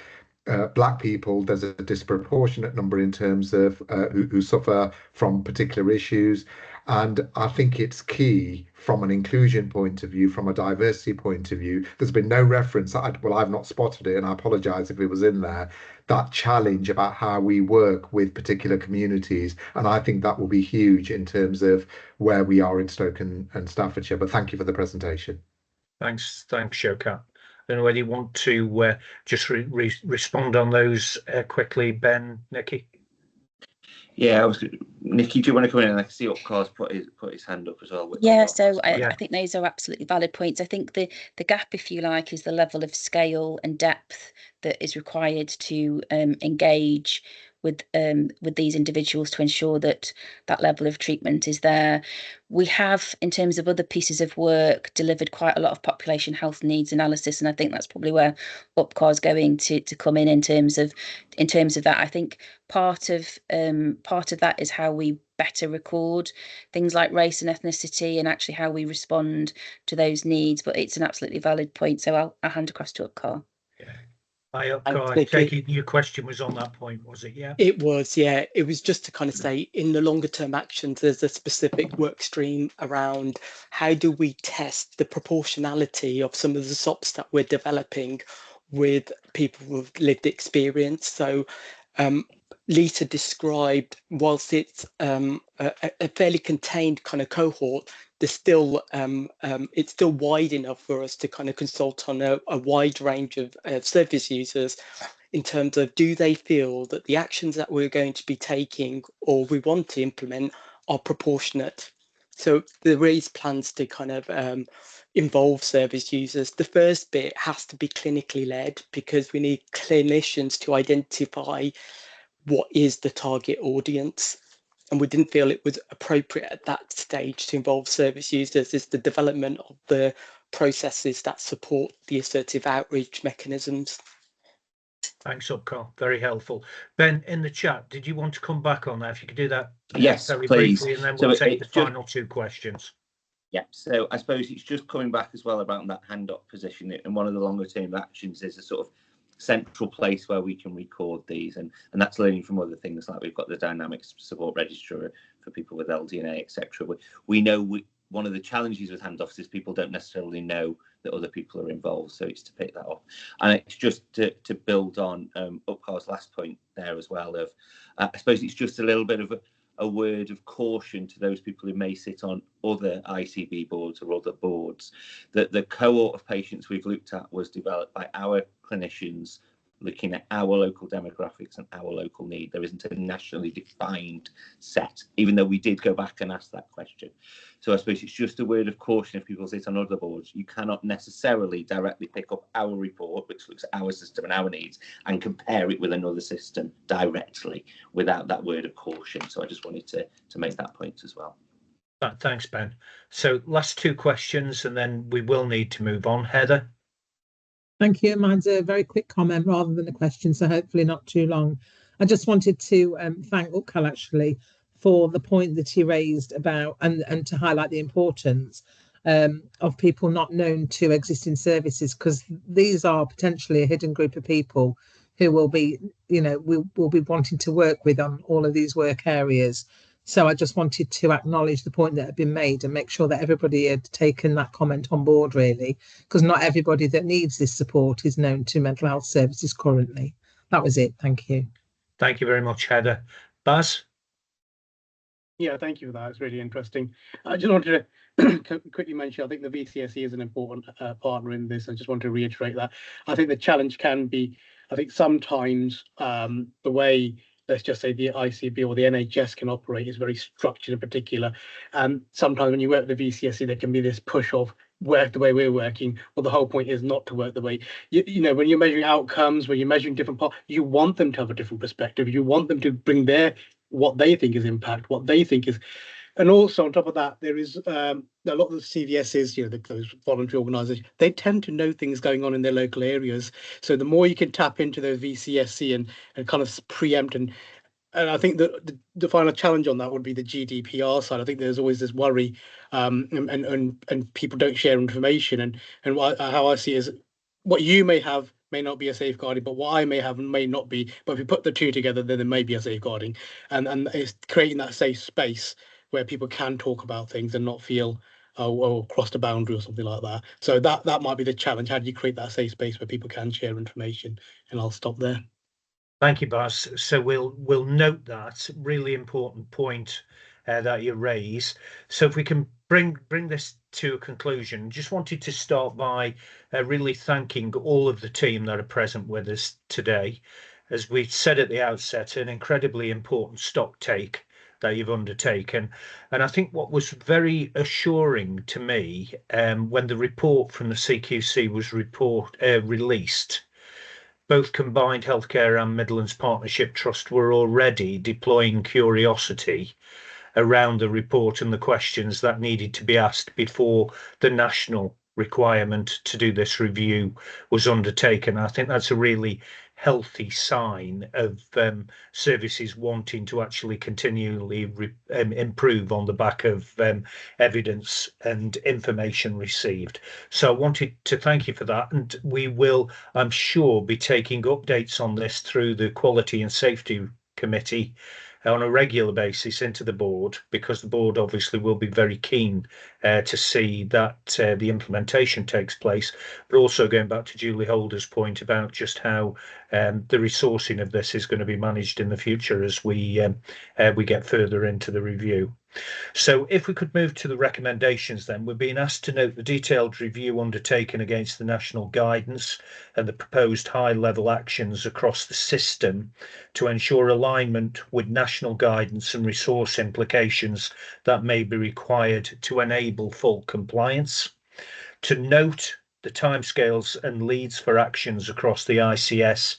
Black people, there's a disproportionate number in terms of who suffer from particular issues. And I think it's key from an inclusion point of view, from a diversity point of view. There's been no reference, I've not spotted it, and I apologise if it was in there, that challenge about how we work with particular communities. And I think that will be huge in terms of where we are in Stoke and Staffordshire. But thank you for the presentation. Thanks, Shoka. I don't know whether you want to just respond on those quickly, Ben, Nikki. Yeah, Nikki, do you want to come in? And I can see Upcar's put his hand up as well. Yeah, so I think those are absolutely valid points. I think the gap, if you like, is the level of scale and depth that is required to engage with these individuals to ensure that level of treatment is there. We have, in terms of other pieces of work, delivered quite a lot of population health needs analysis, and I think that's probably where Upcar's going to come in terms of that. I think part of that is how we better record things like race and ethnicity, and actually how we respond to those needs. But it's an absolutely valid point, so I'll hand across to Upcar. Yeah. I take it your question was on that point, was it? Yeah. It was, yeah. It was just to kind of say, in the longer term actions, there's a specific work stream around how do we test the proportionality of some of the SOPs that we're developing with people with lived experience. So Lisa described, whilst it's a fairly contained kind of cohort, there's still it's still wide enough for us to kind of consult on a wide range of service users in terms of, do they feel that the actions that we're going to be taking or we want to implement are proportionate. So there is plans to kind of involve service users. The first bit has to be clinically led, because we need clinicians to identify what is the target audience. And we didn't feel it was appropriate at that stage to involve service users. Is the development of the processes that support the assertive outreach mechanisms. Thanks, Upcar. Very helpful. Ben, in the chat, did you want to come back on that? If you could do that, yes, very please. Briefly, and then we'll take the final two questions. Yeah, so I suppose it's just coming back as well about that hand up position. And one of the longer term actions is a sort of central place where we can record these, and that's learning from other things, like we've got the dynamic support register for people with LDNA, etc. We know one of the challenges with handoffs is people don't necessarily know that other people are involved, so it's to pick that up. And it's just to build on Upcar's last point there as well, of I suppose it's just a little bit of a word of caution to those people who may sit on other ICB boards or other boards, that the cohort of patients we've looked at was developed by our clinicians looking at our local demographics and our local need. There isn't a nationally defined set, even though we did go back and ask that question. So I suppose it's just a word of caution if people sit on other boards. You cannot necessarily directly pick up our report, which looks at our system and our needs, and compare it with another system directly without that word of caution. So I just wanted to make that point as well. Thanks, Ben. So last two questions, and then we will need to move on. Heather? Thank you. Mine's a very quick comment rather than a question, so hopefully not too long. I just wanted to thank Upcal actually for the point that he raised about and to highlight the importance of people not known to existing services, because these are potentially a hidden group of people who will be, will be wanting to work with on all of these work areas. So I just wanted to acknowledge the point that had been made and make sure that everybody had taken that comment on board, really, because not everybody that needs this support is known to mental health services currently. That was it. Thank you. Thank you very much, Heather. Baz? Yeah, thank you for that. It's really interesting. I just wanted to quickly mention, I think the VCSE is an important partner in this. I just want to reiterate that. I think the challenge can be, I think sometimes the way, let's just say, the ICB or the NHS can operate is very structured in particular. And sometimes when you work with the VCSE, there can be this push of work the way we're working. Well, the whole point is not to work the way, when you're measuring outcomes, when you're measuring different parts, you want them to have a different perspective. You want them to bring what they think is impact, what they think is. And also on top of that, there is a lot of the CVSs, those voluntary organisations, they tend to know things going on in their local areas. So the more you can tap into those VCSE and kind of preempt, and I think that the final challenge on that would be the GDPR side. I think there's always this worry, and people don't share information. And how I see it is, what you may have may not be a safeguarding, but what I may have may not be. But if you put the two together, then there may be a safeguarding, and it's creating that safe space where people can talk about things and not feel crossed a boundary or something like that. So that might be the challenge. How do you create that safe space where people can share information? And I'll stop there. Thank you, Baz. So we'll note that really important point that you raise. So if we can bring this to a conclusion, just wanted to start by really thanking all of the team that are present with us today. As we said at the outset, an incredibly important stock take that you've undertaken. And I think what was very assuring to me when the report from the CQC was released, both Combined Healthcare and Midlands Partnership Trust were already deploying curiosity around the report and the questions that needed to be asked before the national requirement to do this review was undertaken. I think that's a really healthy sign of services wanting to actually continually improve on the back of evidence and information received. So I wanted to thank you for that, and we will, I'm sure, be taking updates on this through the Quality and Safety Committee on a regular basis into the board, because the board obviously will be very keen to see that the implementation takes place, but also going back to Julie Holder's point about just how the resourcing of this is going to be managed in the future as we get further into the review. So if we could move to the recommendations, then we're being asked to note the detailed review undertaken against the national guidance and the proposed high-level actions across the system to ensure alignment with national guidance and resource implications that may be required to enable full compliance. To note the timescales and leads for actions across the ICS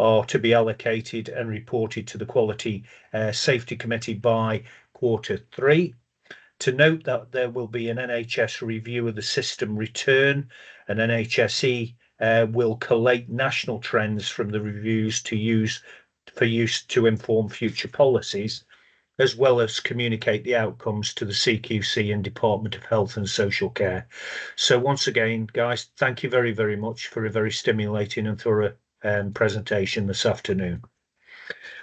are to be allocated and reported to the Quality Safety Committee by Q3. To note that there will be an NHS review of the system return, and NHSE will collate national trends from the reviews to use to inform future policies, as well as communicate the outcomes to the CQC and Department of Health and Social Care. So once again, guys, thank you very, very much for a very stimulating and thorough presentation this afternoon.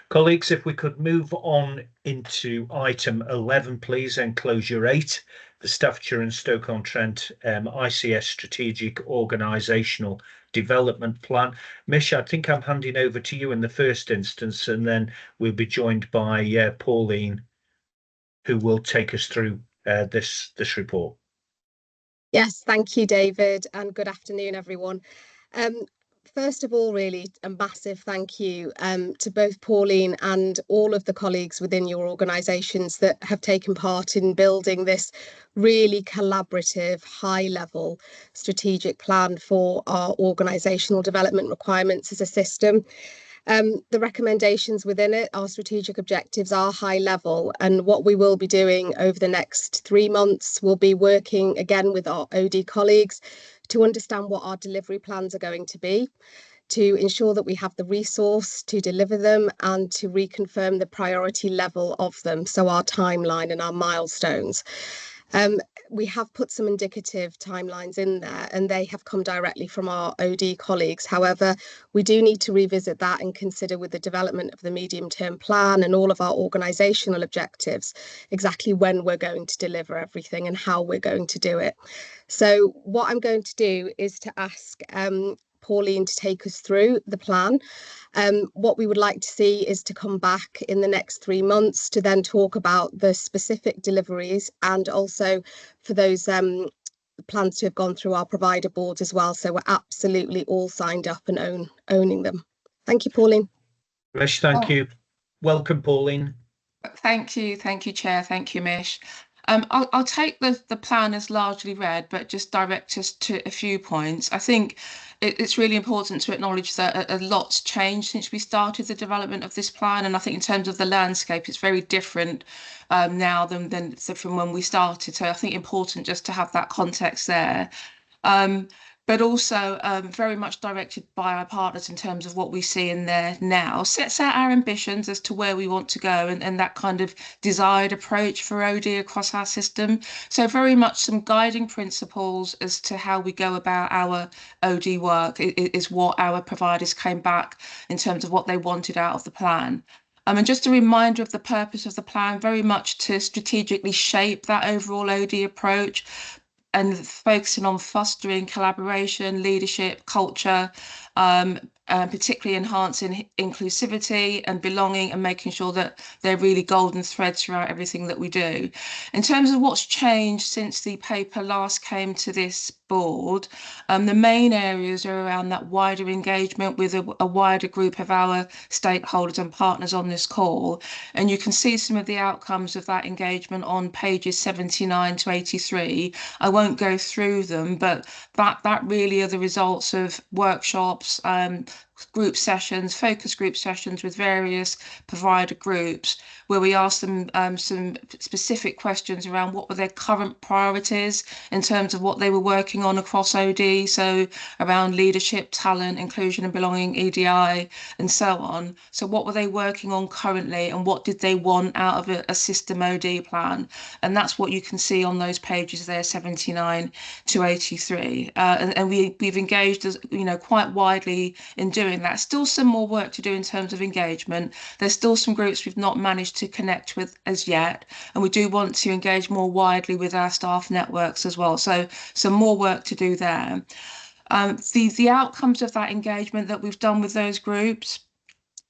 Colleagues, if we could move on into item 11, please, enclosure 8, the Staffordshire and Stoke-on-Trent ICS Strategic Organisational Development Plan. Mish, I think I'm handing over to you in the first instance, and then we'll be joined by Pauline, who will take us through this report. Yes, thank you, David, and good afternoon, everyone. First of all, really, a massive thank you to both Pauline and all of the colleagues within your organisations that have taken part in building this really collaborative, high-level strategic plan for our organisational development requirements as a system. The recommendations within it, our strategic objectives, are high level, and what we will be doing over the next 3 months will be working again with our OD colleagues to understand what our delivery plans are going to be, to ensure that we have the resource to deliver them, and to reconfirm the priority level of them, so our timeline and our milestones. We have put some indicative timelines in there, and they have come directly from our OD colleagues. However, we do need to revisit that and consider, with the development of the medium-term plan and all of our organisational objectives, exactly when we're going to deliver everything and how we're going to do it. So what I'm going to do is to ask Pauline to take us through the plan. What we would like to see is to come back in the next 3 months to then talk about the specific deliveries, and also for those plans to have gone through our provider boards as well. So we're absolutely all signed up and owning them. Thank you, Pauline. Mish, thank you. Welcome, Pauline. Thank you, Chair. Thank you, Mish. I'll take the plan as largely read, but just direct us to a few points. I think it's really important to acknowledge that a lot's changed since we started the development of this plan, and I think in terms of the landscape, it's very different now than from when we started. So I think important just to have that context there. But also very much directed by our partners in terms of what we see in there now, sets out our ambitions as to where we want to go, and that kind of desired approach for OD across our system. So very much some guiding principles as to how we go about our OD work is what our providers came back in terms of what they wanted out of the plan. And just a reminder of the purpose of the plan, very much to strategically shape that overall OD approach, and focusing on fostering collaboration, leadership, culture, particularly enhancing inclusivity and belonging, and making sure that they're really golden threads throughout everything that we do. In terms of what's changed since the paper last came to this board, the main areas are around that wider engagement with a wider group of our stakeholders and partners on this call. And you can see some of the outcomes of that engagement on pages 79 to 83. I won't go through them, but that really are the results of workshops, group sessions, focus group sessions with various provider groups, where we asked them some specific questions around what were their current priorities in terms of what they were working on across OD, so around leadership, talent, inclusion and belonging, EDI, and so on. So what were they working on currently, and what did they want out of a system OD plan? And that's what you can see on those pages there, 79 to 83. And we've engaged, as you know, quite widely in doing that. Still some more work to do in terms of engagement. There's still some groups we've not managed to connect with as yet, and we do want to engage more widely with our staff networks as well. So some more work to do there. The outcomes of that engagement that we've done with those groups,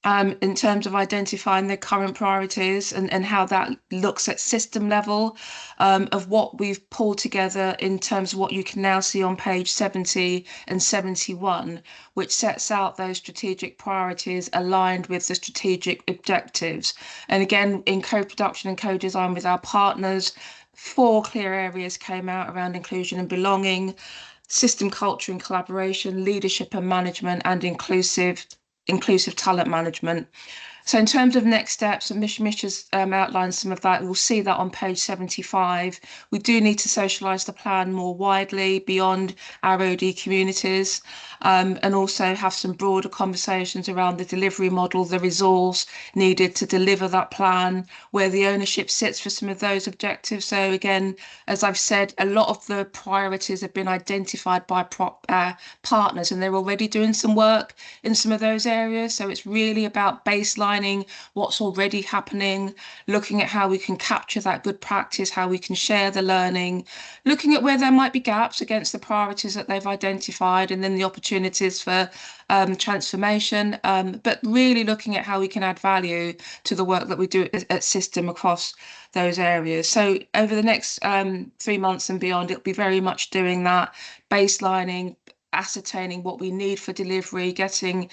in terms of identifying their current priorities and how that looks at system level, of what we've pulled together in terms of what you can now see on page 70 and 71, which sets out those strategic priorities aligned with the strategic objectives. And again, in co-production and co-design with our partners, 4 clear areas came out around inclusion and belonging, system culture and collaboration, leadership and management, and inclusive talent management. So in terms of next steps, and Mish has outlined some of that, we'll see that on page 75. We do need to socialise the plan more widely beyond our OD communities, and also have some broader conversations around the delivery model, the resource needed to deliver that plan, where the ownership sits for some of those objectives. So again, as I've said, a lot of the priorities have been identified by partners, and they're already doing some work in some of those areas. So it's really about baselining what's already happening, looking at how we can capture that good practice, how we can share the learning, looking at where there might be gaps against the priorities that they've identified, and then the opportunities for transformation, but really looking at how we can add value to the work that we do at System across those areas. So over the next 3 months and beyond, it'll be very much doing that, baselining, ascertaining what we need for delivery, getting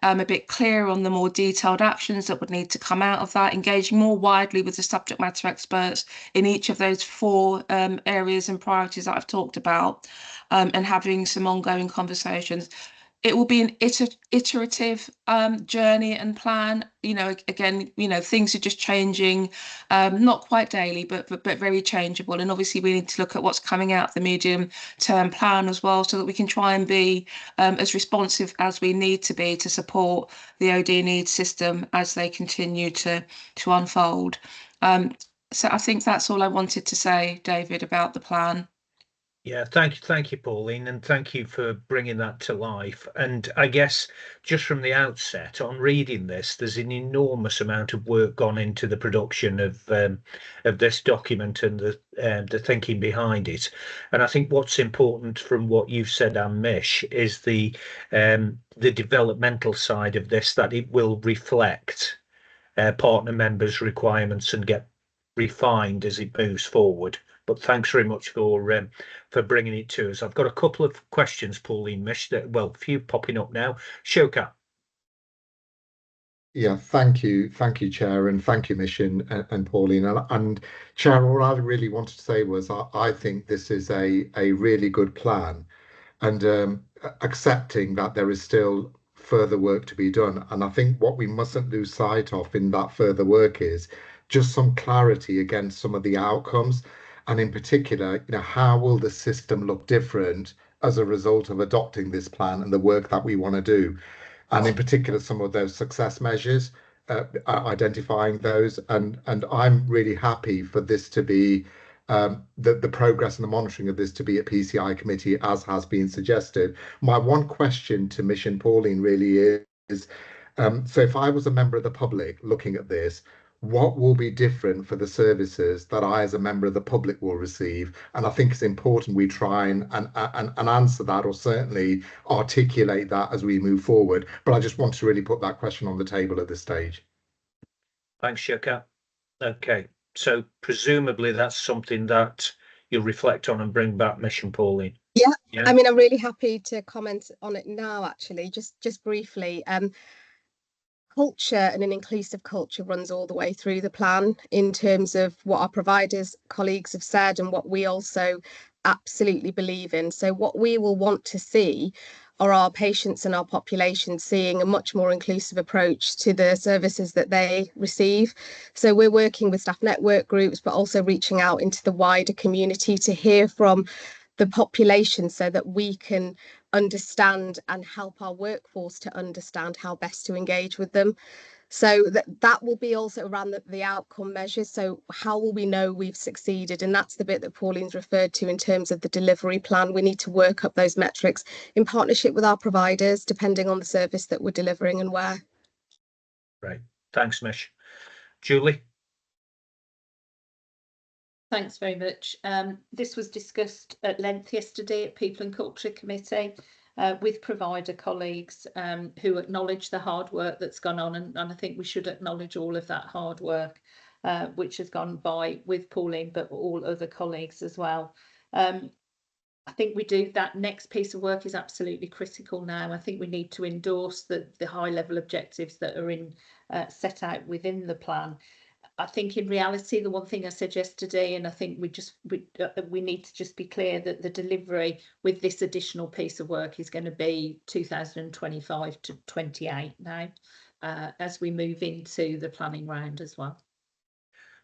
a bit clearer on the more detailed actions that would need to come out of that, engaging more widely with the subject matter experts in each of those 4 areas and priorities that I've talked about, and having some ongoing conversations. It will be an iterative journey and plan. You know, again, you know, things are just changing, not quite daily, but very changeable. And obviously, we need to look at what's coming out of the medium-term plan as well, so that we can try and be as responsive as we need to be to support the OD needs system as they continue to unfold. So I think that's all I wanted to say, David, about the plan. Yeah, thank you, Pauline, and thank you for bringing that to life. And I guess just from the outset, on reading this, there's an enormous amount of work gone into the production of this document and the thinking behind it. And I think what's important from what you've said, Anne Mish, is the developmental side of this, that it will reflect partner members' requirements and get refined as it moves forward. But thanks very much for bringing it to us. I've got a couple of questions, Pauline, Mish, well, a few popping up now. Shoka. Yeah, thank you, Chair, and thank you, Mish and Pauline. And Chair, all I really wanted to say was I think this is a really good plan, and accepting that there is still further work to be done. And I think what we mustn't lose sight of in that further work is just some clarity against some of the outcomes. And in particular, you know, how will the system look different as a result of adopting this plan and the work that we want to do? And in particular, some of those success measures, identifying those. And I'm really happy for this to be the progress and the monitoring of this to be at PCI committee, as has been suggested. My one question to Mish and Pauline really is, so if I was a member of the public looking at this, what will be different for the services that I, as a member of the public, will receive? And I think it's important we try and answer that, or certainly articulate that as we move forward. But I just want to really put that question on the table at this stage. Thanks, Shoka. Okay, so presumably that's something that you'll reflect on and bring back, Mish and Pauline. Yeah, I mean, I'm really happy to comment on it now, actually, just briefly. Culture and an inclusive culture runs all the way through the plan in terms of what our providers, colleagues have said, and what we also absolutely believe in. So what we will want to see are our patients and our population seeing a much more inclusive approach to the services that they receive. So we're working with staff network groups, but also reaching out into the wider community to hear from the population so that we can understand and help our workforce to understand how best to engage with them. So that will be also around the outcome measures. So how will we know we've succeeded? And that's the bit that Pauline's referred to in terms of the delivery plan. We need to work up those metrics in partnership with our providers, depending on the service that we're delivering and where. Right. Thanks, Mish. Julie? Thanks very much. This was discussed at length yesterday at People and Culture Committee with provider colleagues who acknowledge the hard work that's gone on, and I think we should acknowledge all of that hard work which has gone by with Pauline, but all other colleagues as well. I think that next piece of work is absolutely critical now. I think we need to endorse the high level objectives that are set out within the plan. I think in reality, the one thing I said yesterday, and I think we need to just be clear that the delivery with this additional piece of work is going to be 2025 to 28 now. as we move into the planning round as well.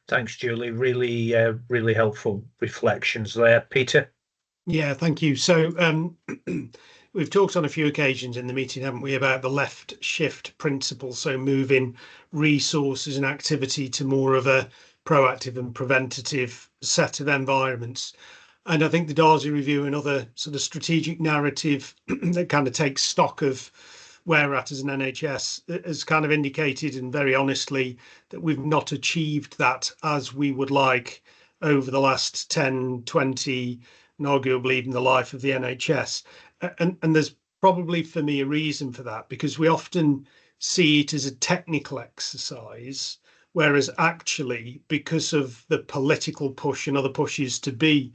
Thanks, Julie. Really, really helpful reflections there. Peter? Yeah, thank you. So we've talked on a few occasions in the meeting, haven't we, about the left shift principle, so moving resources and activity to more of a proactive and preventative set of environments. And I think the Darcy Review and other sort of strategic narrative that kind of takes stock of where we're at as an NHS has kind of indicated, and very honestly, that we've not achieved that as we would like over the last 10, 20, and arguably even the life of the NHS. And there's probably, for me, a reason for that, because we often see it as a technical exercise, whereas actually, because of the political push and other pushes to be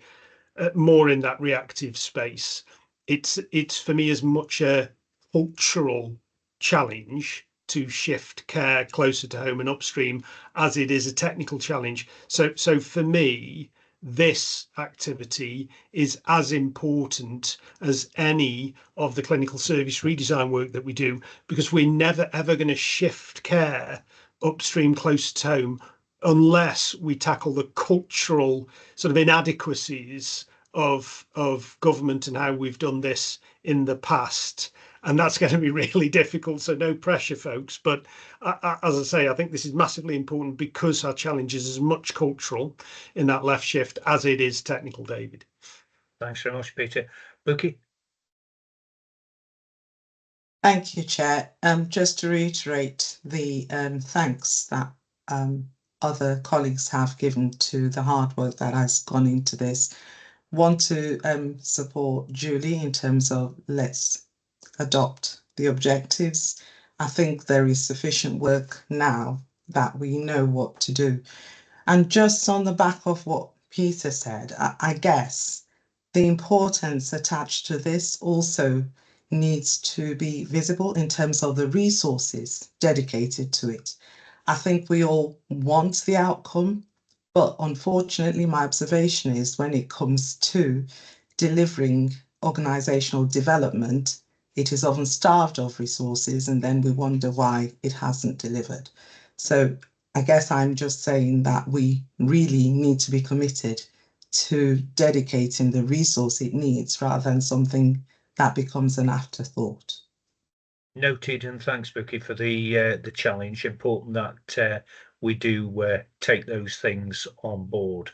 more in that reactive space, it's for me as much a cultural challenge to shift care closer to home and upstream as it is a technical challenge. So for me, this activity is as important as any of the clinical service redesign work that we do, because we're never ever going to shift care upstream close to home unless we tackle the cultural sort of inadequacies of government and how we've done this in the past. And that's going to be really difficult. So no pressure, folks. But as I say, I think this is massively important because our challenge is as much cultural in that left shift as it is technical, David. Thanks very much, Peter. Buki? Thank you, Chair. Just to reiterate the thanks that other colleagues have given to the hard work that has gone into this. Want to support Julie in terms of let's adopt the objectives. I think there is sufficient work now that we know what to do. And just on the back of what Peter said, I guess the importance attached to this also needs to be visible in terms of the resources dedicated to it. I think we all want the outcome, but unfortunately, my observation is when it comes to delivering organisational development, it is often starved of resources, and then we wonder why it hasn't delivered. So I guess I'm just saying that we really need to be committed to dedicating the resource it needs rather than something that becomes an afterthought. Noted, and thanks, Buki, for the challenge. Important that we do take those things on board.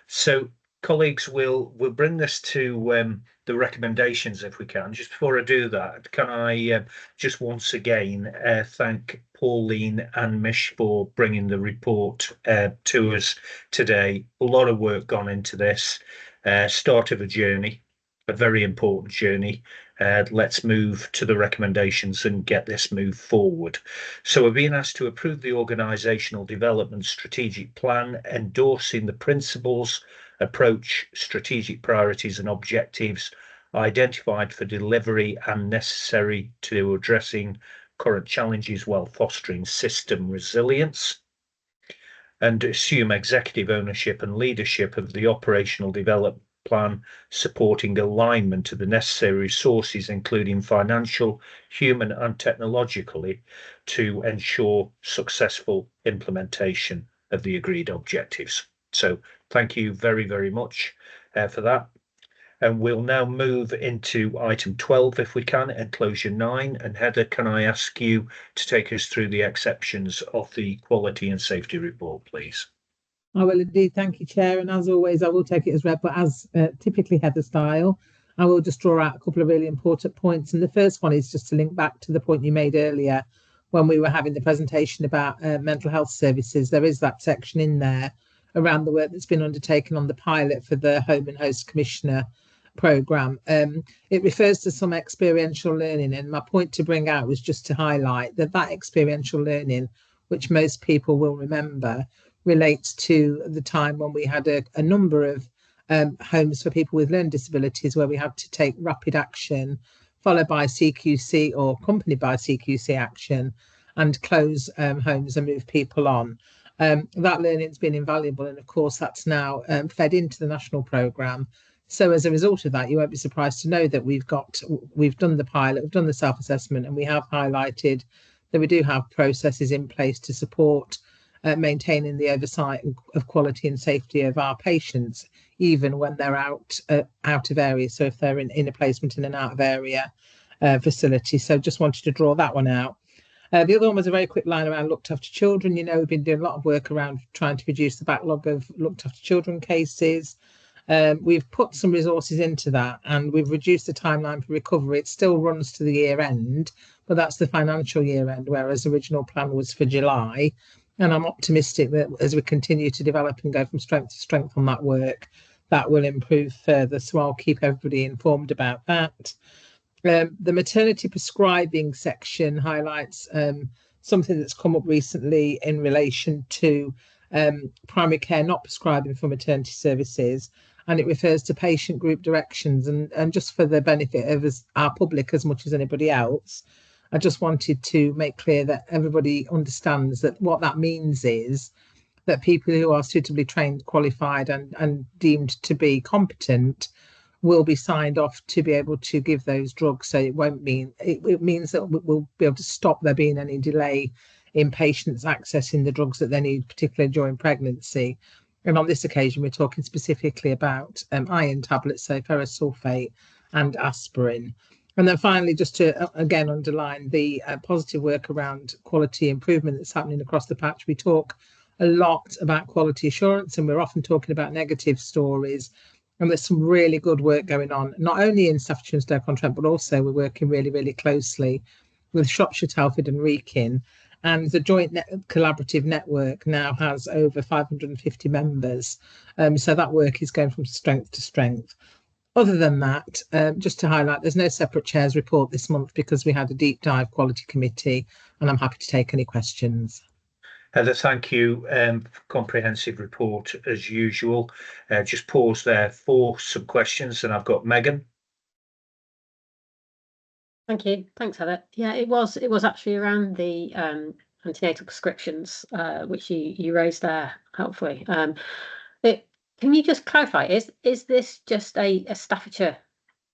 So, colleagues, we'll bring this to the recommendations if we can. Just before I do that, can I just once again thank Pauline and Mish for bringing the report to us today. A lot of work gone into this. Start of a journey, a very important journey. Let's move to the recommendations and get this moved forward. So we're being asked to approve the organisational development strategic plan, endorsing the principles, approach, strategic priorities and objectives identified for delivery and necessary to addressing current challenges while fostering system resilience, and assume executive ownership and leadership of the operational development plan, supporting alignment to the necessary resources, including financial, human and technologically, to ensure successful implementation of the agreed objectives. So thank you very, very much for that. And we'll now move into item 12, if we can, enclosure 9. And Heather, can I ask you to take us through the exceptions of the quality and safety report, please? I will indeed. Thank you, Chair. And as always, I will take it as read, but as typically Heather style, I will just draw out a couple of really important points. And the first one is just to link back to the point you made earlier when we were having the presentation about mental health services. There is that section in there around the work that's been undertaken on the pilot for the Home and Host Commissioner programme. It refers to some experiential learning, and my point to bring out was just to highlight that experiential learning, which most people will remember, relates to the time when we had a number of homes for people with learning disabilities where we had to take rapid action, followed by CQC or accompanied by CQC action, and close homes and move people on. That learning has been invaluable, and of course that's now fed into the national programme. So as a result of that, you won't be surprised to know that we've done the pilot, we've done the self-assessment, and we have highlighted that we do have processes in place to support maintaining the oversight of quality and safety of our patients, even when they're out of area. So if they're in a placement in an out of area facility. So just wanted to draw that one out. The other one was a very quick line around looked after children. We've been doing a lot of work around trying to reduce the backlog of looked after children cases. We've put some resources into that, and we've reduced the timeline for recovery. It still runs to the year end, but that's the financial year end, whereas the original plan was for July. And I'm optimistic that as we continue to develop and go from strength to strength on that work, that will improve further. So I'll keep everybody informed about that. The maternity prescribing section highlights something that's come up recently in relation to primary care not prescribing for maternity services, and it refers to patient group directions. And just for the benefit of our public as much as anybody else, I just wanted to make clear that everybody understands that what that means is that people who are suitably trained, qualified and deemed to be competent will be signed off to be able to give those drugs. So it means that we'll be able to stop there being any delay in patients accessing the drugs that they need, particularly during pregnancy. And on this occasion, we're talking specifically about iron tablets, so ferrous sulfate and aspirin. And then finally, just to again underline the positive work around quality improvement that's happening across the patch. We talk a lot about quality assurance, and we're often talking about negative stories. And there's some really good work going on, not only in Staffordshire and Stoke-on-Trent, but also we're working really, really closely with Shropshire, Telford and Wrekin. And the joint collaborative network now has over 550 members. So that work is going from strength to strength. Other than that, just to highlight, there's no separate chairs report this month because we had a deep dive quality committee, and I'm happy to take any questions. Heather, thank you for comprehensive report as usual. Just pause there for some questions, and I've got Megan. Thank you. Thanks, Heather. Yeah, it was actually around the antenatal prescriptions, which you raised there helpfully. Can you just clarify, is this just a Staffordshire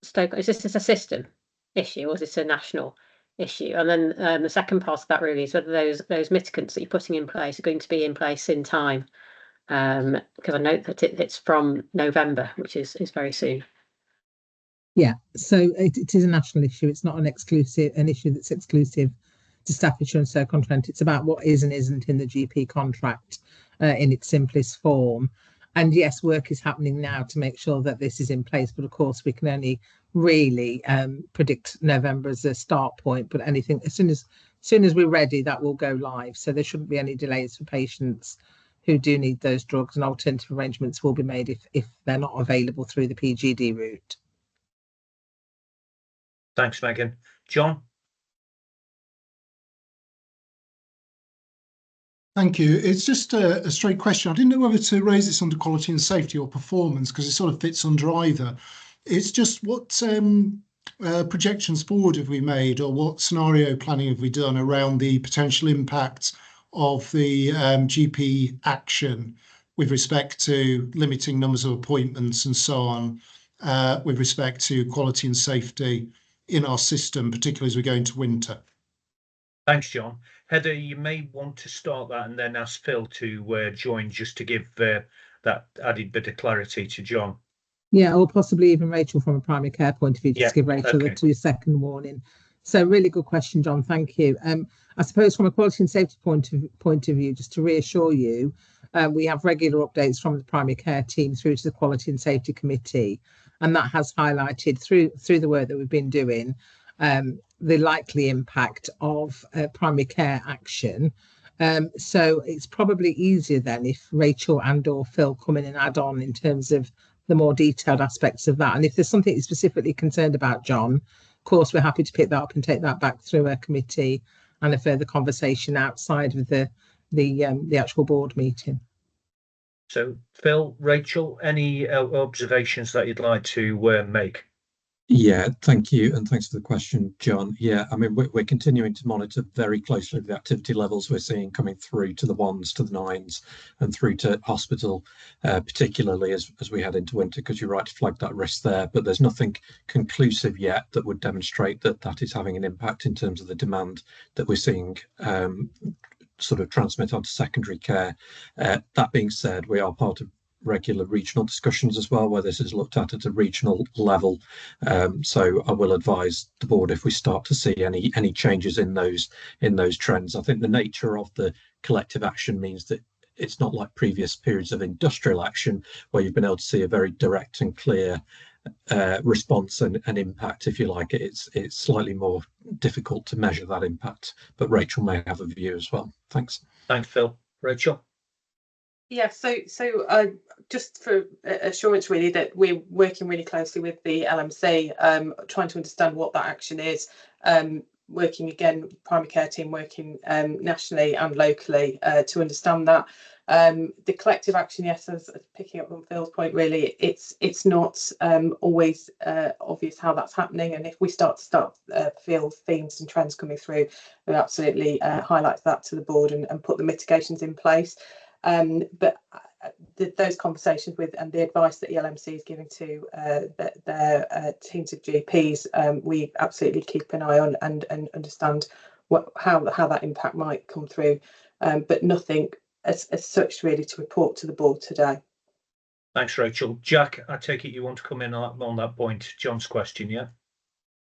Stoke? Is this just a system issue, or is this a national issue? And then the second part of that really is whether those mitigants that you're putting in place are going to be in place in time, because I note that it's from November, which is very soon. Yeah, so it is a national issue. It's not an issue that's exclusive to Staffordshire and Stoke-on-Trent. It's about what is and isn't in the GP contract in its simplest form. And yes, work is happening now to make sure that this is in place. But of course, we can only really predict November as a start point. But anything as soon as we're ready, that will go live. So there shouldn't be any delays for patients who do need those drugs, and alternative arrangements will be made if they're not available through the PGD route. Thanks, Megan. John? Thank you. It's just a straight question. I didn't know whether to raise this under quality and safety or performance, because it sort of fits under either. It's just what projections forward have we made, or what scenario planning have we done around the potential impacts of the GP action with respect to limiting numbers of appointments and so on, with respect to quality and safety in our system, particularly as we go into winter? Thanks, John. Heather, you may want to start that and then ask Phil to join, just to give that added bit of clarity to John. Yeah, or possibly even Rachel from a primary care point of view, just to give Rachel the 2-second warning. So really good question, John. Thank you. I suppose from a quality and safety point of view, just to reassure you, we have regular updates from the primary care team through to the quality and safety committee, and that has highlighted through the work that we've been doing the likely impact of primary care action. So it's probably easier then if Rachel and or Phil come in and add on in terms of the more detailed aspects of that. And if there's something you're specifically concerned about, John, of course, we're happy to pick that up and take that back through a committee and a further conversation outside of the actual board meeting. So, Phil, Rachel, any observations that you'd like to make? Yeah, thank you, and thanks for the question, John. Yeah, I mean, we're continuing to monitor very closely the activity levels we're seeing coming through to the 1s, to the 9s, and through to hospital, particularly as we head into winter, because you're right to flag that risk there. But there's nothing conclusive yet that would demonstrate that that is having an impact in terms of the demand that we're seeing sort of transmit onto secondary care. That being said, we are part of regular regional discussions as well, where this is looked at a regional level. So I will advise the board if we start to see any changes in those trends. I think the nature of the collective action means that it's not like previous periods of industrial action where you've been able to see a very direct and clear response and impact, if you like. It's slightly more difficult to measure that impact, but Rachel may have a view as well. Thanks. Thanks, Phil. Rachel? Yeah, so just for assurance really that we're working really closely with the LMC, trying to understand what that action is, working again, primary care team working nationally and locally to understand that. The collective action, yes, as picking up on Phil's point, really, it's not always obvious how that's happening, and if we start to feel themes and trends coming through, we'll absolutely highlight that to the board and put the mitigations in place. But those conversations with and the advice that ELMC is giving to their teams of GPs, we absolutely keep an eye on and understand how that impact might come through, but nothing as such really to report to the board today. Thanks, Rachel. Jack, I take it you want to come in on that point, John's question, yeah?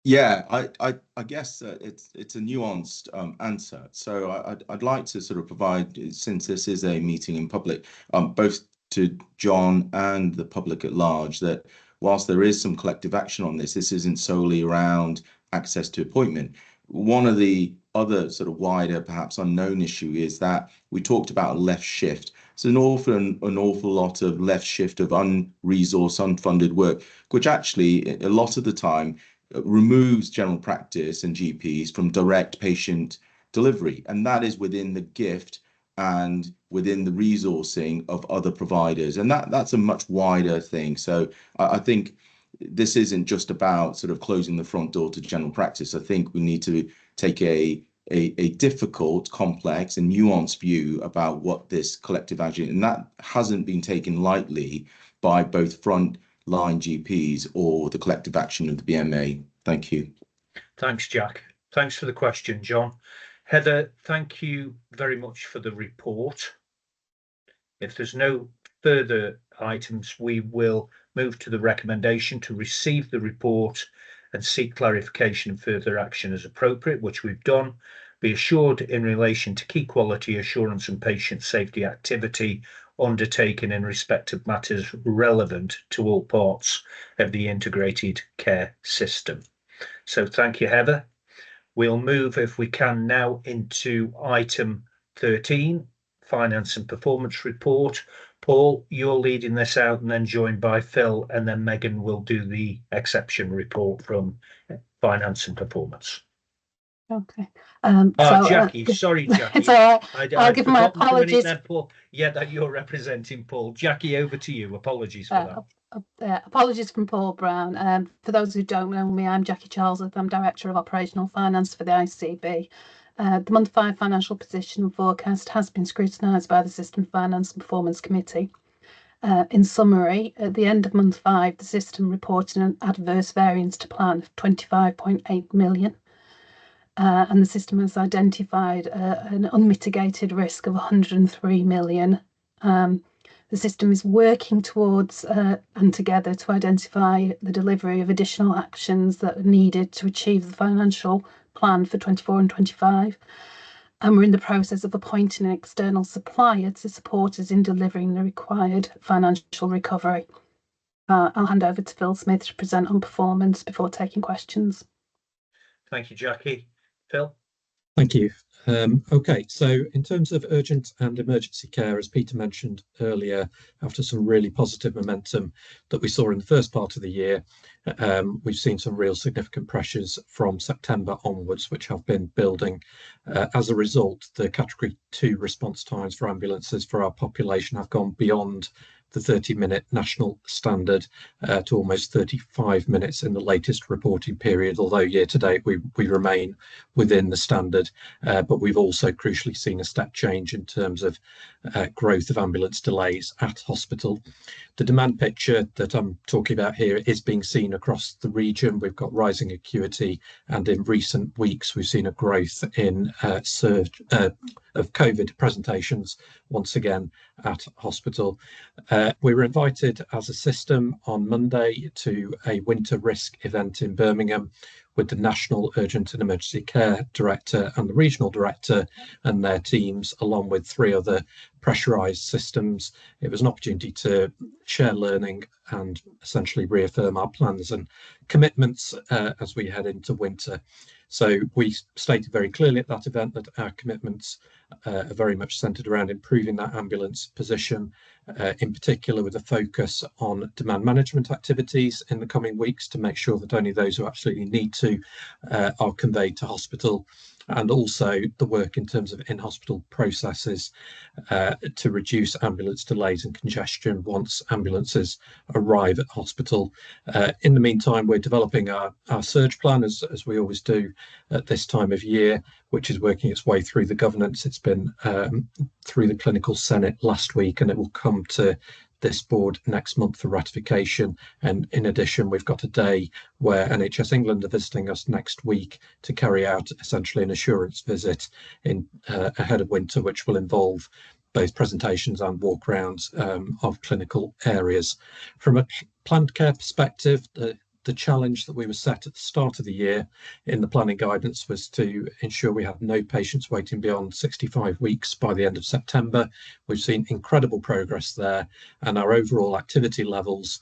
Yeah, I guess it's a nuanced answer. So I'd like to sort of provide, since this is a meeting in public, both to John and the public at large, that whilst there is some collective action on this isn't solely around access to appointment. One of the other sort of wider, perhaps unknown issue is that we talked about a left shift. So an awful lot of left shift of unresourced, unfunded work, which actually a lot of the time removes general practice and GPs from direct patient delivery, and that is within the gift and within the resourcing of other providers, and that's a much wider thing. So I think this isn't just about sort of closing the front door to general practice. I think we need to take a difficult, complex and nuanced view about what this collective action, and that hasn't been taken lightly by both front line GPs or the collective action of the BMA. Thank you. Thanks, Jack. Thanks for the question, John. Heather, thank you very much for the report. If there's no further items, we will move to the recommendation to receive the report and seek clarification and further action as appropriate, which we've done. Be assured in relation to key quality assurance and patient safety activity undertaken in respect of matters relevant to all parts of the integrated care system. So thank you, Heather. We'll move, if we can, now into item 13, finance and performance report. Paul, you're leading this out, and then joined by Phil, and then Megan will do the exception report from finance and performance. Okay. Jackie, sorry, Jackie. It's all right. I'll give my apologies. There, Paul. Yeah, that you're representing Paul. Jackie, over to you. Apologies for that. Apologies from Paul Brown. For those who don't know me, I'm Jackie Charlesworth. I'm Director of Operational Finance for the ICB. The Month 5 financial position forecast has been scrutinised by the System Finance and Performance Committee. In summary, at the end of Month 5, the system reported an adverse variance to plan of 25.8 million. And the system has identified an unmitigated risk of 103 million. The system is working towards and together to identify the delivery of additional actions that are needed to achieve the financial plan for 24 and 25. And we're in the process of appointing an external supplier to support us in delivering the required financial recovery. I'll hand over to Phil Smith to present on performance before taking questions. Thank you, Jackie. Phil? Thank you. Okay, so in terms of urgent and emergency care, as Peter mentioned earlier, after some really positive momentum that we saw in the first part of the year, we've seen some real significant pressures from September onwards, which have been building. As a result, the Category 2 response times for ambulances for our population have gone beyond the 30-minute national standard to almost 35 minutes in the latest reporting period, although year to date we remain within the standard. But we've also crucially seen a step change in terms of growth of ambulance delays at hospital. The demand picture that I'm talking about here is being seen across the region. We've got rising acuity, and in recent weeks we've seen a growth in of COVID presentations once again at hospital. We were invited as a system on Monday to a winter risk event in Birmingham with the National Urgent and Emergency Care Director and the Regional Director and their teams, along with 3 other pressurised systems. It was an opportunity to share learning and essentially reaffirm our plans and commitments as we head into winter. So we stated very clearly at that event that our commitments are very much centred around improving that ambulance position, in particular with a focus on demand management activities in the coming weeks to make sure that only those who absolutely need to are conveyed to hospital, and also the work in terms of in-hospital processes to reduce ambulance delays and congestion once ambulances arrive at hospital. In the meantime, we're developing our surge plan, as we always do at this time of year, which is working its way through the governance. It's been through the clinical senate last week, and it will come to this board next month for ratification. And in addition, we've got a day where NHS England are visiting us next week to carry out essentially an assurance visit in ahead of winter, which will involve both presentations and walk-rounds of clinical areas. From a planned care perspective, the challenge that we were set at the start of the year in the planning guidance was to ensure we had no patients waiting beyond 65 weeks by the end of September. We've seen incredible progress there, and our overall activity levels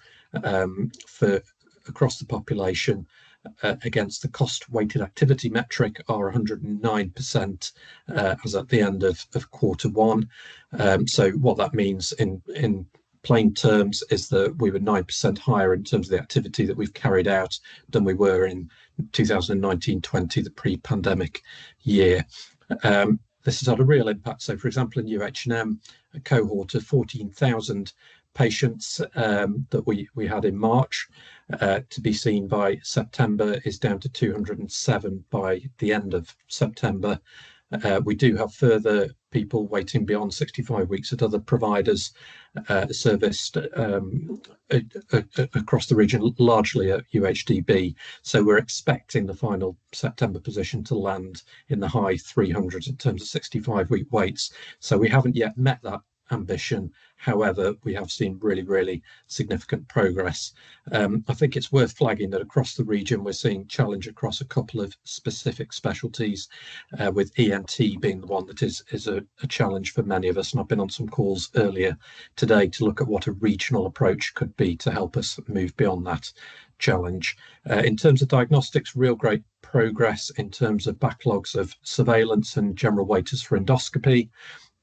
for across the population against the cost weighted activity metric are 109% as at the end of Q1. So what that means in plain terms is that we were 9% higher in terms of the activity that we've carried out than we were in 2019-20, the pre-pandemic year. This has had a real impact. So, for example, in UH&M, a cohort of 14,000 patients that we had in March to be seen by September is down to 207 by the end of September. We do have further people waiting beyond 65 weeks at other providers serviced across the region, largely at UHDB. So we're expecting the final September position to land in the high 300s in terms of 65-week waits. So we haven't yet met that ambition. However, we have seen really significant progress. I think it's worth flagging that across the region we're seeing challenge across a couple of specific specialties, with ENT being the one that is a challenge for many of us, and I've been on some calls earlier today to look at what a regional approach could be to help us move beyond that challenge. In terms of diagnostics, real great progress in terms of backlogs of surveillance and general waiters for endoscopy.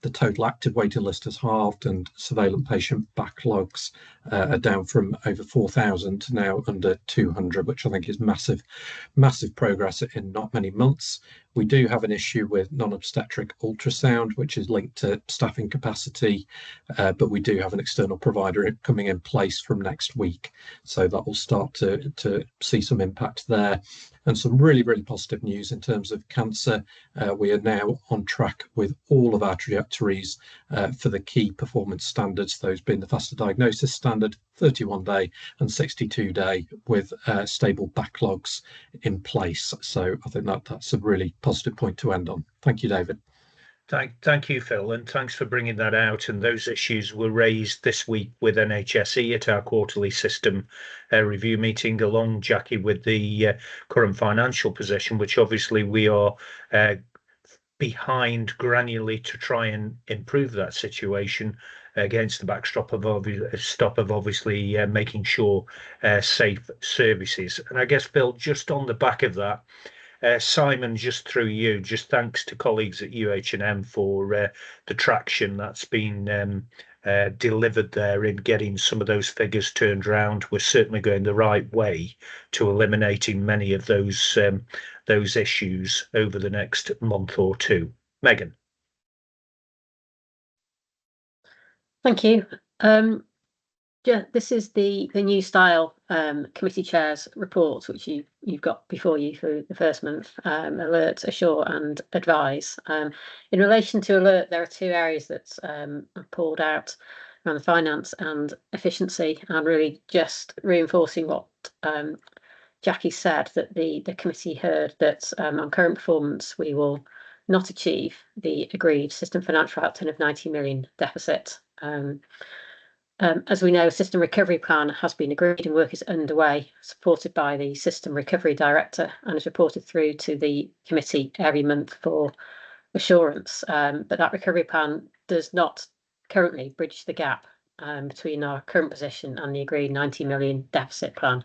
The total active waiting list has halved, and surveillance patient backlogs are down from over 4,000 to now under 200, which I think is massive progress in not many months. We do have an issue with non-obstetric ultrasound, which is linked to staffing capacity, but we do have an external provider coming in place from next week. So that will start to see some impact there. And some really positive news in terms of cancer. We are now on track with all of our trajectories for the key performance standards, those being the faster diagnosis standard, 31-day and 62-day, with stable backlogs in place. So I think that's a really positive point to end on. Thank you, David. Thank you, Phil, and thanks for bringing that out. And those issues were raised this week with NHSE at our quarterly system review meeting, along, Jackie, with the current financial position, which obviously we are behind granularly to try and improve that situation against the backstop of obviously making sure safe services. And I guess, Phil, just on the back of that, Simon, just through you, just thanks to colleagues at UH&M for the traction that's been delivered there in getting some of those figures turned around. We're certainly going the right way to eliminating many of those issues over the next month or two. Megan. Thank you. This is the new style committee chairs report, which you've got before you for the first month. Alert, assure, and advise. In relation to alert, there are two areas that I've pulled out around the finance and efficiency, and really just reinforcing what Jackie said, that the committee heard that on current performance we will not achieve the agreed system financial outturn of 90 million deficit. As we know, a system recovery plan has been agreed and work is underway, supported by the System Recovery Director, and is reported through to the committee every month for assurance. But that recovery plan does not currently bridge the gap between our current position and the agreed 90 million deficit plan.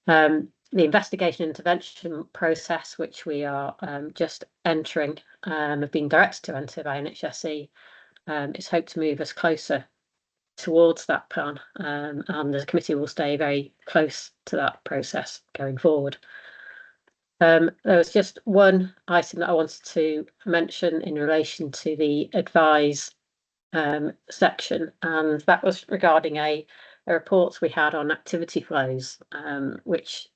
The investigation and intervention process, which we are just entering, have been directed to enter by NHSE, is hoped to move us closer towards that plan, and the committee will stay very close to that process going forward. There was just one item that I wanted to mention in relation to the advise section, and that was regarding a report we had on activity flows, which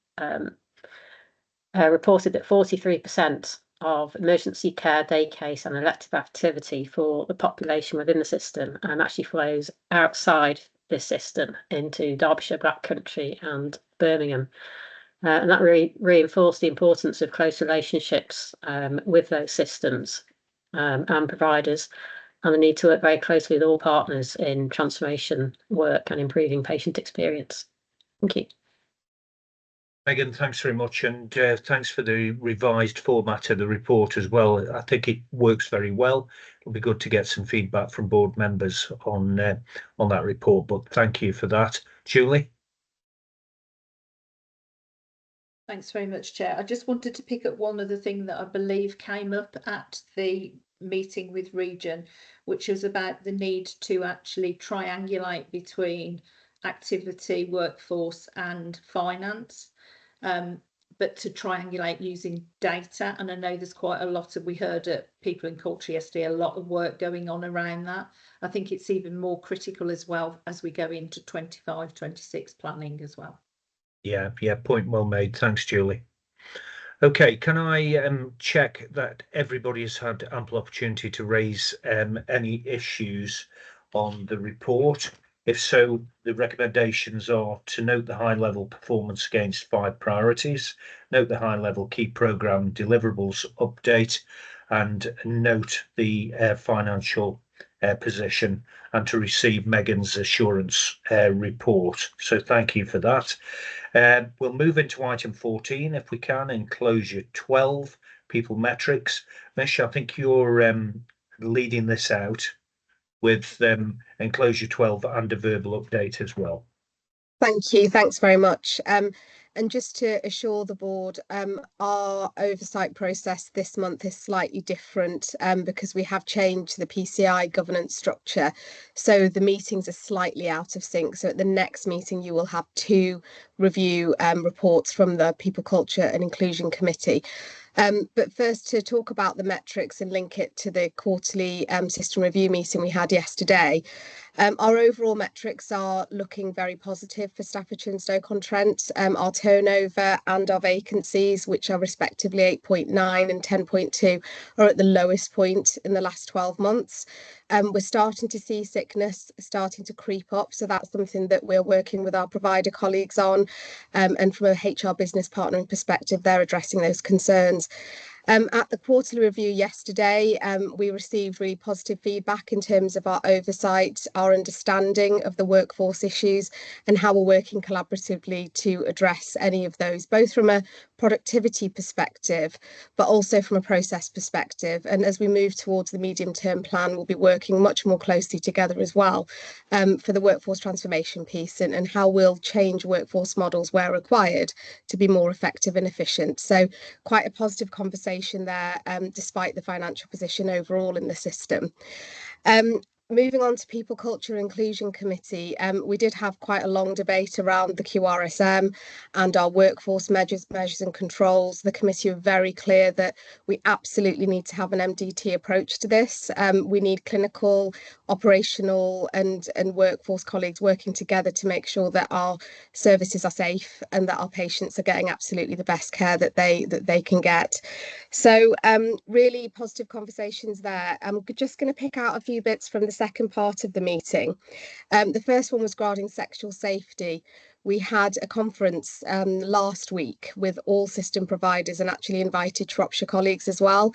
reported that 43% of emergency care, day case and elective activity for the population within the system actually flows outside this system into Derbyshire, Black Country and Birmingham. And that really reinforced the importance of close relationships with those systems and providers, and the need to work very closely with all partners in transformation work and improving patient experience. Thank you. Megan, thanks very much, and thanks for the revised format of the report as well. I think it works very well. It'll be good to get some feedback from board members on that report, but thank you for that. Julie? Thanks very much, Chair. I just wanted to pick up one other thing that I believe came up at the meeting with Region, which was about the need to actually triangulate between activity, workforce and finance. But to triangulate using data, and I know there's quite a lot of, we heard at People and Culture yesterday, a lot of work going on around that. I think it's even more critical as well as we go into 25-26 planning as well. Yeah, point well made. Thanks, Julie. Okay, can I check that everybody has had ample opportunity to raise any issues on the report? If so, the recommendations are to note the high-level performance against 5 priorities, note the high-level key programme deliverables update, and note the financial position, and to receive Megan's assurance report. So thank you for that. We'll move into item 14, if we can, enclosure 12, people metrics. Mish, I think you're leading this out with enclosure 12 and a verbal update as well. Thank you. Thanks very much. And just to assure the board, our oversight process this month is slightly different because we have changed the PCI governance structure. So the meetings are slightly out of sync. So at the next meeting, you will have 2 review reports from the People, Culture and Inclusion Committee. But first, to talk about the metrics and link it to the quarterly system review meeting we had yesterday. Our overall metrics are looking very positive for Staffordshire and Stoke-on-Trent. Our turnover and our vacancies, which are respectively 8.9 and 10.2, are at the lowest point in the last 12 months. We're starting to see sickness starting to creep up, so that's something that we're working with our provider colleagues on, and from a HR business partnering perspective, they're addressing those concerns. At the quarterly review yesterday, we received really positive feedback in terms of our oversight, our understanding of the workforce issues, and how we're working collaboratively to address any of those, both from a productivity perspective, but also from a process perspective. And as we move towards the medium-term plan, we'll be working much more closely together as well for the workforce transformation piece and how we'll change workforce models where required to be more effective and efficient. So quite a positive conversation there, despite the financial position overall in the system. Moving on to People, Culture and Inclusion Committee, we did have quite a long debate around the QRSM and our workforce measures and controls. The committee are very clear that we absolutely need to have an MDT approach to this. We need clinical, operational and workforce colleagues working together to make sure that our services are safe and that our patients are getting absolutely the best care that they can get. So really positive conversations there. I'm just going to pick out a few bits from the second part of the meeting. The first one was regarding sexual safety. We had a conference last week with all system providers and actually invited Shropshire colleagues as well.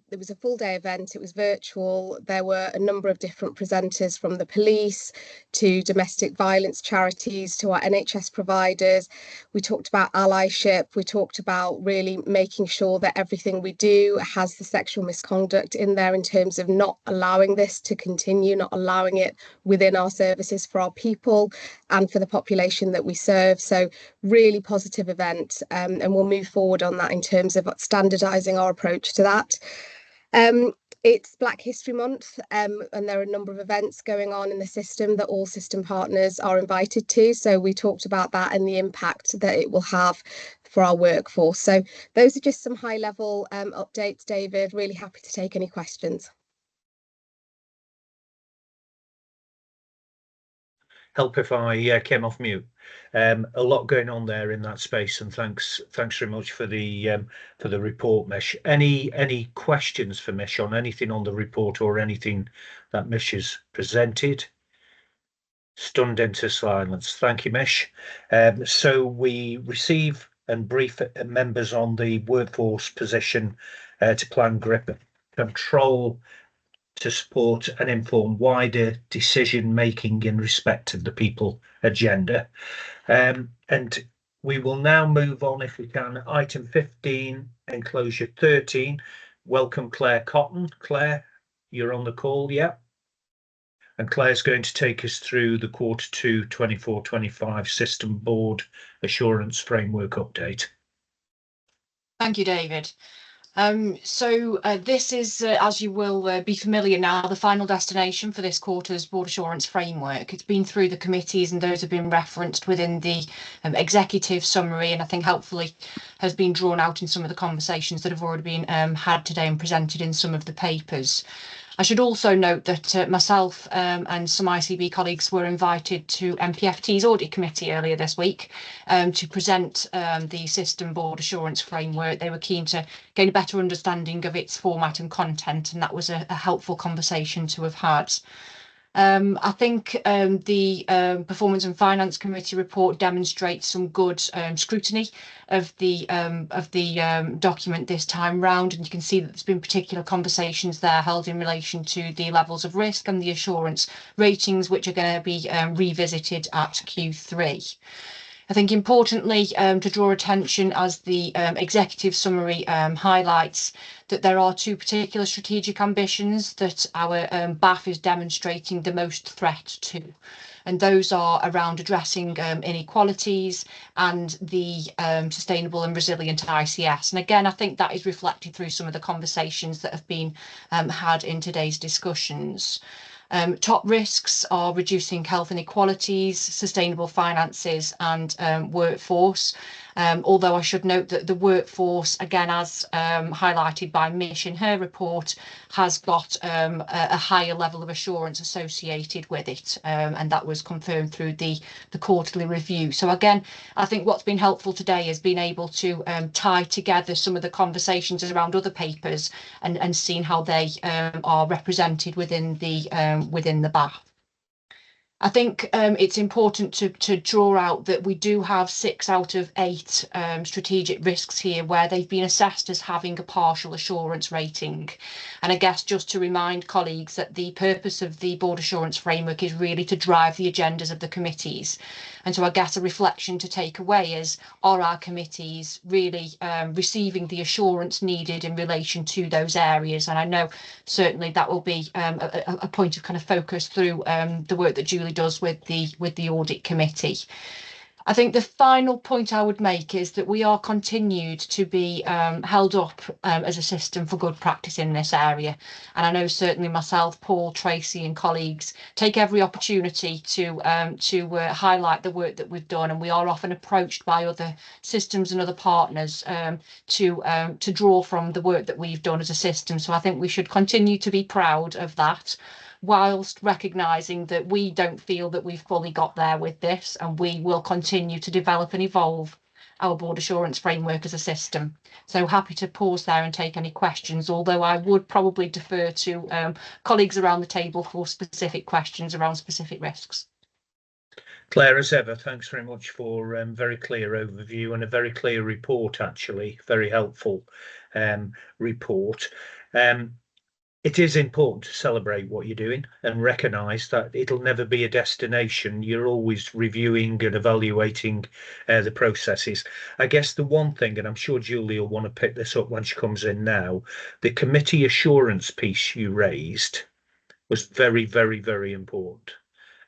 There was a full day event, it was virtual. There were a number of different presenters from the police to domestic violence charities to our NHS providers. We talked about allyship, we talked about really making sure that everything we do has the sexual misconduct in there in terms of not allowing this to continue, not allowing it within our services for our people and for the population that we serve. So really positive event, and we'll move forward on that in terms of standardising our approach to that. It's Black History Month, and there are a number of events going on in the system that all system partners are invited to. So we talked about that and the impact that it will have for our workforce. So those are just some high level updates, David. Really happy to take any questions. Help if I came off mute. A lot going on there in that space, and thanks very much for the report, Mish. Any questions for Mish on anything on the report or anything that Mish has presented? Stunned into silence. Thank you, Mish. So we receive and brief members on the workforce position to plan grip control to support and inform wider decision making in respect of the people agenda. And we will now move on, if we can, item 15, enclosure 13. Welcome Claire Cotton. Claire, you're on the call, yeah? And Claire's going to take us through the Q2 24-25 System Board Assurance Framework update. Thank you, David. This is, as you will be familiar now, the final destination for this quarter's board assurance framework. It's been through the committees and those have been referenced within the executive summary, and I think helpfully has been drawn out in some of the conversations that have already been had today and presented in some of the papers. I should also note that myself and some ICB colleagues were invited to MPFT's audit committee earlier this week to present the system board assurance framework. They were keen to gain a better understanding of its format and content, and that was a helpful conversation to have had. I think the Performance and Finance Committee report demonstrates some good scrutiny of the document this time round, and you can see that there's been particular conversations there held in relation to the levels of risk and the assurance ratings, which are going to be revisited at Q3. I think importantly to draw attention, as the executive summary highlights, that there are two particular strategic ambitions that our BAF is demonstrating the most threat to. And those are around addressing inequalities and the sustainable and resilient ICS. And again, I think that is reflected through some of the conversations that have been had in today's discussions. Top risks are reducing health inequalities, sustainable finances and workforce. Although I should note that the workforce, again, as highlighted by Mish in her report, has got a higher level of assurance associated with it, and that was confirmed through the quarterly review. So again, I think what's been helpful today is being able to tie together some of the conversations around other papers and seeing how they are represented within the BAF. I think it's important to draw out that we do have 6 out of 8 strategic risks here where they've been assessed as having a partial assurance rating. And I guess just to remind colleagues that the purpose of the board assurance framework is really to drive the agendas of the committees. And so I guess a reflection to take away is, are our committees really receiving the assurance needed in relation to those areas? And I know certainly that will be a point of kind of focus through the work that Julie does with the audit committee. I think the final point I would make is that we are continued to be held up as a system for good practice in this area. And I know certainly myself, Paul, Tracy and colleagues take every opportunity to highlight the work that we've done. And we are often approached by other systems and other partners to draw from the work that we've done as a system. So I think we should continue to be proud of that, whilst recognising that we don't feel that we've fully got there with this, and we will continue to develop and evolve our board assurance framework as a system. So happy to pause there and take any questions, although I would probably defer to colleagues around the table for specific questions around specific risks. Claire, as ever, thanks very much for very clear overview and a very clear report, actually, very helpful report. It is important to celebrate what you're doing and recognise that it'll never be a destination. You're always reviewing and evaluating the processes. I guess the one thing, and I'm sure Julie will want to pick this up when she comes in now, the committee assurance piece you raised was very, very, very important.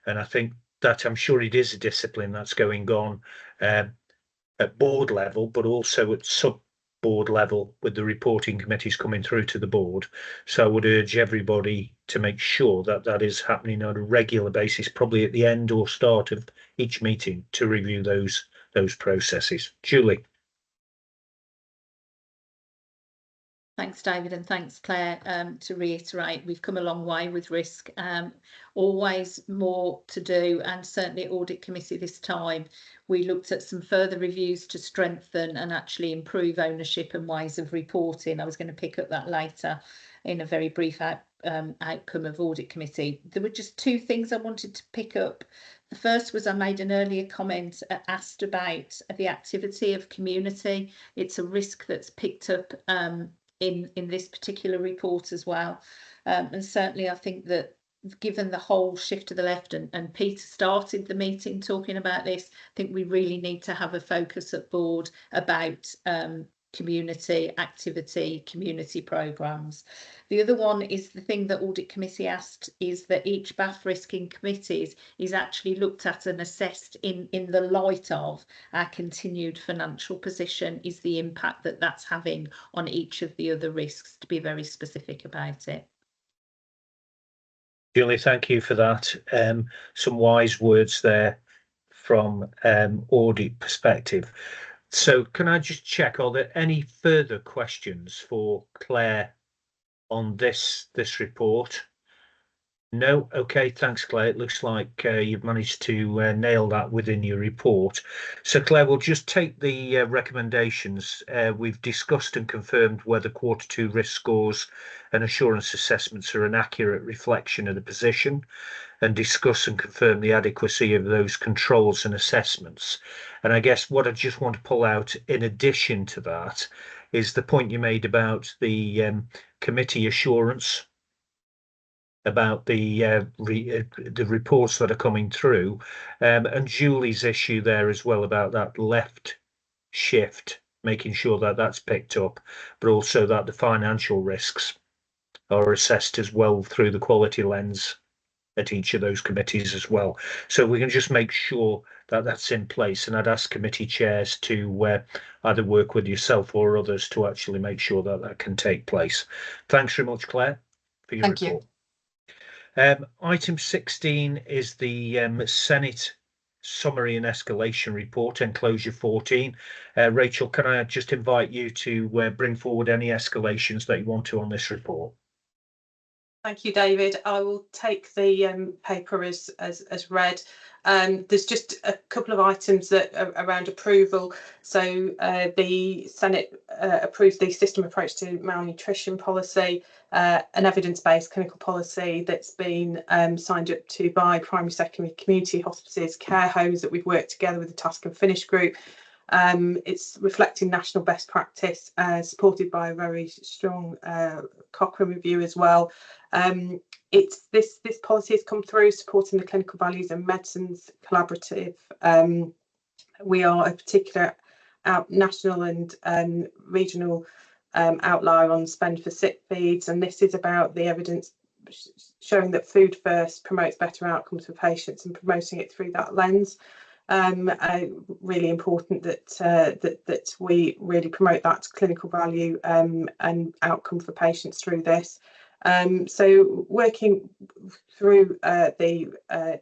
And I think that I'm sure it is a discipline that's going on at board level, but also at sub-board level with the reporting committees coming through to the board. So I would urge everybody to make sure that that is happening on a regular basis, probably at the end or start of each meeting, to review those processes. Julie. Thanks, David, and thanks, Claire. To reiterate, we've come a long way with risk. Always more to do, and certainly audit committee this time, we looked at some further reviews to strengthen and actually improve ownership and ways of reporting. I was going to pick up that later in a very brief outcome of audit committee. There were just two things I wanted to pick up. The first was I made an earlier comment asked about the activity of community. It's a risk that's picked up in this particular report as well, and certainly I think that given the whole shift to the left, and Peter started the meeting talking about this, I think we really need to have a focus at board about community activity, community programmes. The other one is the thing that audit committee asked, is that each BAF risk in committees is actually looked at and assessed in the light of our continued financial position, is the impact that that's having on each of the other risks, to be very specific about it. Julie, thank you for that. Some wise words there from audit perspective. So can I just check, are there any further questions for Claire on this report? No? Okay, thanks, Claire. It looks like you've managed to nail that within your report. So Claire, we'll just take the recommendations. We've discussed and confirmed whether Q2 risk scores and assurance assessments are an accurate reflection of the position, and discuss and confirm the adequacy of those controls and assessments. And I guess what I just want to pull out in addition to that is the point you made about the committee assurance, about the reports that are coming through, and Julie's issue there as well about that left shift, making sure that that's picked up, but also that the financial risks are assessed as well through the quality lens at each of those committees as well. So we can just make sure that that's in place, and I'd ask committee chairs to either work with yourself or others to actually make sure that that can take place. Thanks very much, Claire, for your report. Item 16 is the Senate Summary and Escalation Report, Enclosure 14. Rachel, can I just invite you to bring forward any escalations that you want to on this report? Thank you, David. I will take the paper as read. There's just a couple of items that are around approval. So the Senate approved the system approach to malnutrition policy, an evidence-based clinical policy that's been signed up to by primary, secondary, community hospices, care homes that we've worked together with the Task and Finish group. It's reflecting national best practice, supported by a very strong Cochrane review as well. It's this policy has come through supporting the Clinical Values and Medicines Collaborative. We are a particular national and regional outlier on spend for sick feeds, and this is about the evidence showing that food first promotes better outcomes for patients and promoting it through that lens. Really important that that we really promote that clinical value and outcome for patients through this. So working through the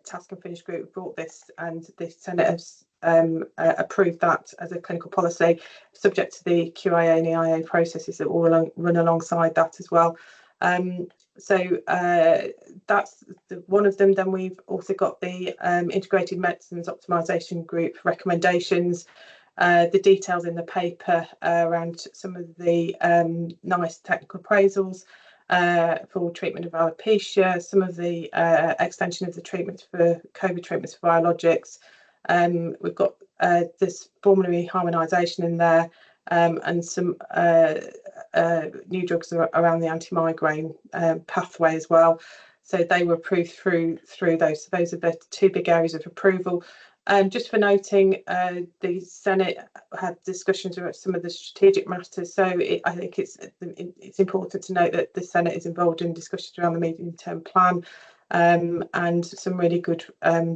task and finish group brought this, and the Senate has approved that as a clinical policy, subject to the QIA and EIA processes that will run alongside that as well. So that's one of them. Then we've also got the Integrated Medicines Optimisation Group recommendations, the details in the paper around some of the nice technical appraisals for treatment of alopecia, some of the extension of the treatments for COVID treatments for biologics. We've got this formulary harmonisation in there, and some new drugs around the anti-migraine pathway as well. So they were approved through those. So those are the two big areas of approval. Just for noting, the Senate had discussions about some of the strategic matters. So I think it's important to note that the Senate is involved in discussions around the medium-term plan, and some really good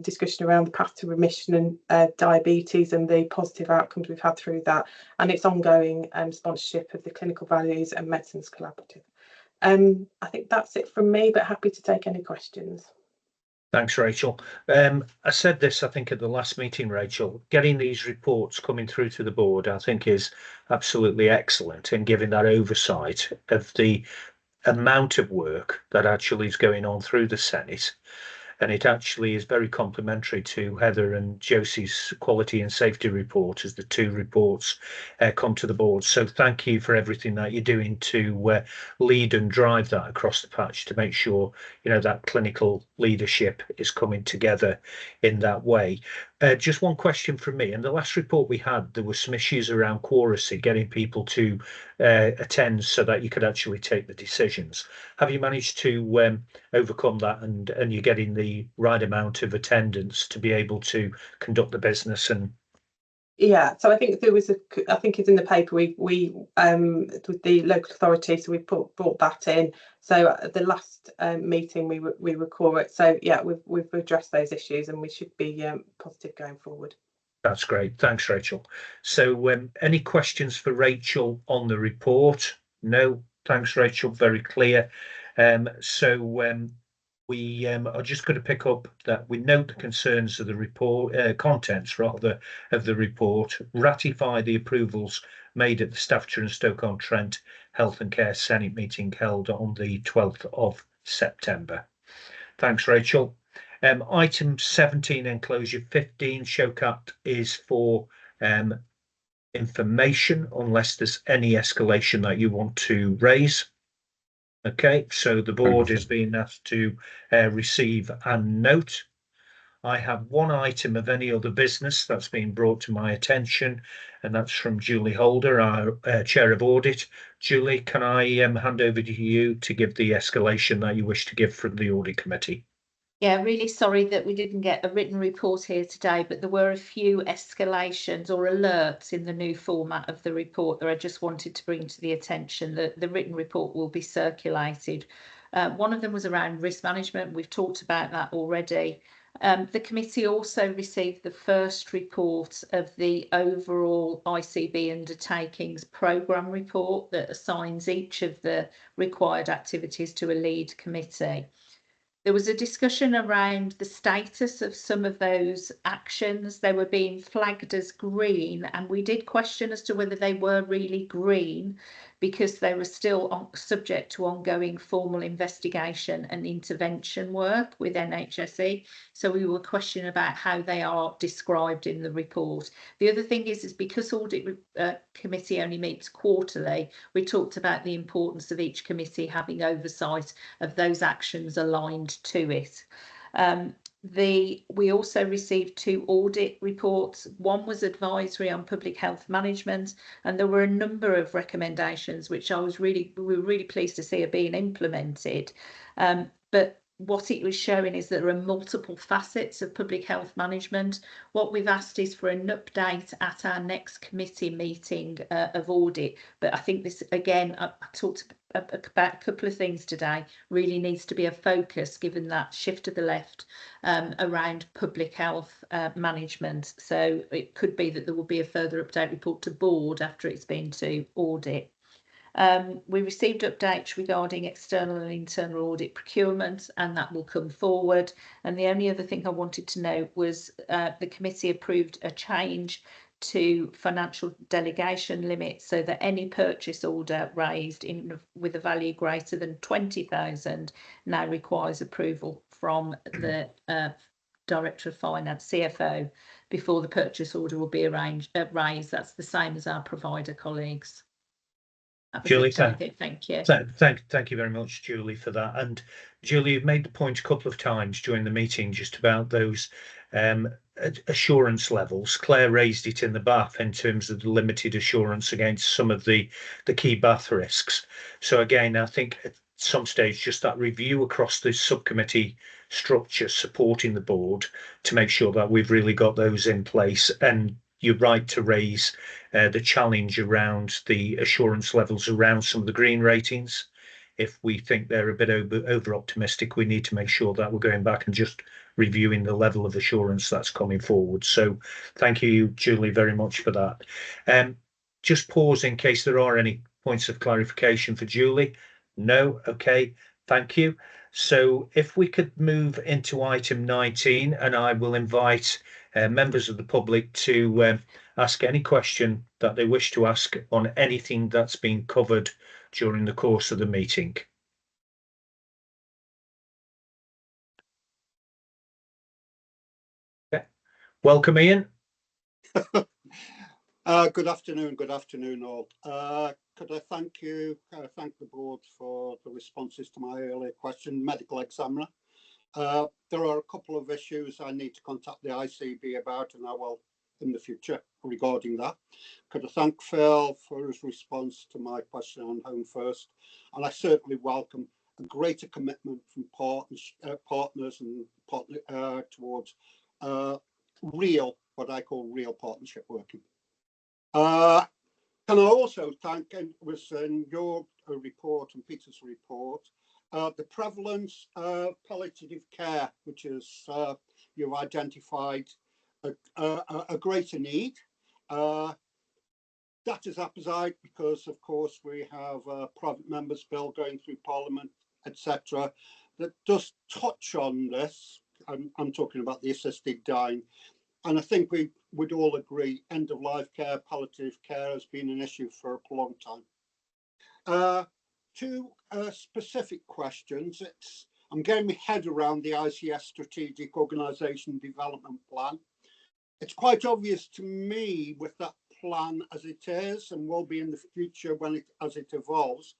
discussion around the path to remission and diabetes and the positive outcomes we've had through that, and its ongoing sponsorship of the Clinical Values and Medicines Collaborative. I think that's it from me, but happy to take any questions. Thanks, Rachel. I said this, I think, at the last meeting, Rachel. Getting these reports coming through to the board, I think, is absolutely excellent in giving that oversight of the amount of work that actually is going on through the Senate. And it actually is very complementary to Heather and Josie's quality and safety report as the two reports come to the board. So thank you for everything that you're doing to lead and drive that across the patch to make sure, you know, that clinical leadership is coming together in that way. Just one question from me. In the last report we had, there were some issues around quoracy, getting people to attend so that you could actually take the decisions. Have you managed to overcome that, and you're getting the right amount of attendance to be able to conduct the business? And yeah, so I think there was I think it's in the paper, we with the local authority, so we brought that in. So at the last meeting we were quorate. So yeah, we've addressed those issues, and we should be positive going forward. That's great. Thanks, Rachel. So any questions for Rachel on the report? No. Thanks, Rachel. Very clear. We are just going to pick up that we note the concerns of the report, contents rather, of the report, ratify the approvals made at the Staffordshire and Stoke-on-Trent Health and Care Senate meeting held on the 12th of September. Thanks, Rachel. Item 17, enclosure 15, Showcat, is for information, unless there's any escalation that you want to raise. Okay, so the board is being asked to receive and note. I have one item of any other business that's been brought to my attention, and that's from Julie Holder, our Chair of Audit. Julie, can I hand over to you to give the escalation that you wish to give from the Audit Committee? Yeah, really sorry that we didn't get a written report here today, but there were a few escalations or alerts in the new format of the report that I just wanted to bring to the attention. The written report will be circulated. One of them was around risk management. We've talked about that already. The committee also received the first report of the overall ICB undertakings programme report that assigns each of the required activities to a lead committee. There was a discussion around the status of some of those actions. They were being flagged as green, and we did question as to whether they were really green because they were still subject to ongoing formal investigation and intervention work with NHSE. So we were questioning about how they are described in the report. The other thing is because Audit Committee only meets quarterly, we talked about the importance of each committee having oversight of those actions aligned to it. We also received 2 audit reports. One was advisory on public health management, and there were a number of recommendations which we were really pleased to see are being implemented. But what it was showing is that there are multiple facets of public health management. What we've asked is for an update at our next committee meeting of audit. But I think this, again, I talked about a couple of things today. Really needs to be a focus, given that shift to the left around public health management. So it could be that there will be a further update report to board after it's been to audit. We received updates regarding external and internal audit procurement, and that will come forward. And the only other thing I wanted to note was the committee approved a change to financial delegation limits, so that any purchase order raised with a value greater than 20,000 now requires approval from the Director of Finance, CFO, before the purchase order will be raised. That's the same as our provider colleagues. Julie, thank you. Thank you very much, Julie, for that. And Julie, you've made the point a couple of times during the meeting just about those assurance levels. Claire raised it in the bath in terms of the limited assurance against some of the key bath risks. So again, I think at some stage, just that review across the subcommittee structure supporting the board to make sure that we've really got those in place. And you're right to raise the challenge around the assurance levels around some of the green ratings. If we think they're a bit over optimistic, we need to make sure that we're going back and just reviewing the level of assurance that's coming forward. So thank you, Julie, very much for that. Just pause in case there are any points of clarification for Julie. No? Okay, thank you. So if we could move into item 19, and I will invite members of the public to ask any question that they wish to ask on anything that's been covered during the course of the meeting. Okay. Welcome, Ian. Good afternoon all. Could I thank the board for the responses to my earlier question, medical examiner. There are a couple of issues I need to contact the ICB about, and I will in the future regarding that. Could I thank Phil for his response to my question on Home First, and I certainly welcome a greater commitment from partners and towards what I call real partnership working. Can I also thank, and it was in your report and Peter's report, the prevalence of palliative care, which is you've identified a greater need. That is apposite because, of course, we have a private members bill going through Parliament, etc., that does touch on this. I'm talking about the assisted dying. And I think we would all agree end-of-life care, palliative care has been an issue for a long time. Two specific questions. I'm getting my head around the ICS Strategic Organisation Development Plan. It's quite obvious to me with that plan as it is and will be in the future as it evolves,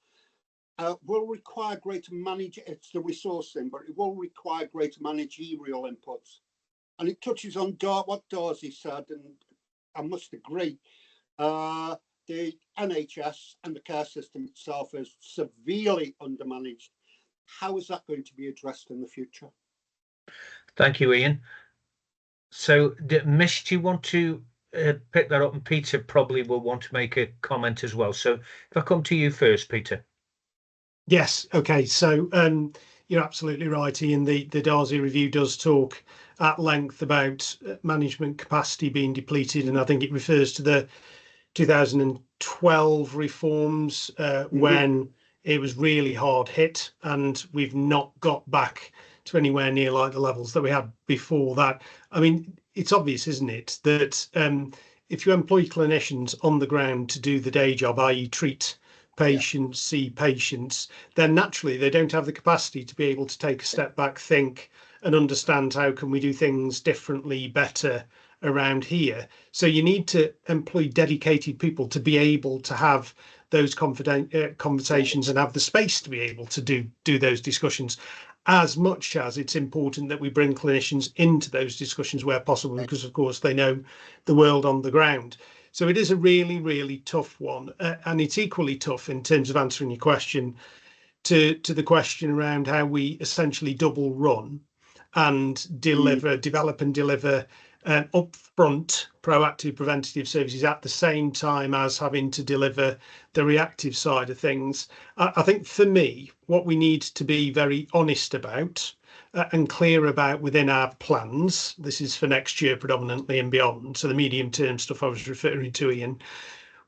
will require greater it's the resource thing, but it will require greater managerial inputs. And it touches on what Darcy said, and I must agree, the NHS and the care system itself is severely undermanaged. How is that going to be addressed in the future? Thank you, Ian. So, Mish, do you want to pick that up? And Peter probably will want to make a comment as well. So if I come to you first, Peter. Yes, okay. So you're absolutely right, Ian. The Darcy review does talk at length about management capacity being depleted, and I think it refers to the 2012 reforms when it was really hard hit, and we've not got back to anywhere near like the levels that we had before that. I mean, it's obvious, isn't it, that if you employ clinicians on the ground to do the day job, i.e. treat patients, see patients, then naturally they don't have the capacity to be able to take a step back, think and understand how can we do things differently, better around here. So you need to employ dedicated people to be able to have those conversations and have the space to be able to do those discussions, as much as it's important that we bring clinicians into those discussions where possible, because of course they know the world on the ground. So it is a really, really tough one, and it's equally tough in terms of answering your question to the question around how we essentially double run and develop and deliver upfront proactive preventative services at the same time as having to deliver the reactive side of things. I think for me, what we need to be very honest about and clear about within our plans, this is for next year predominantly and beyond, so the medium term stuff I was referring to, Ian,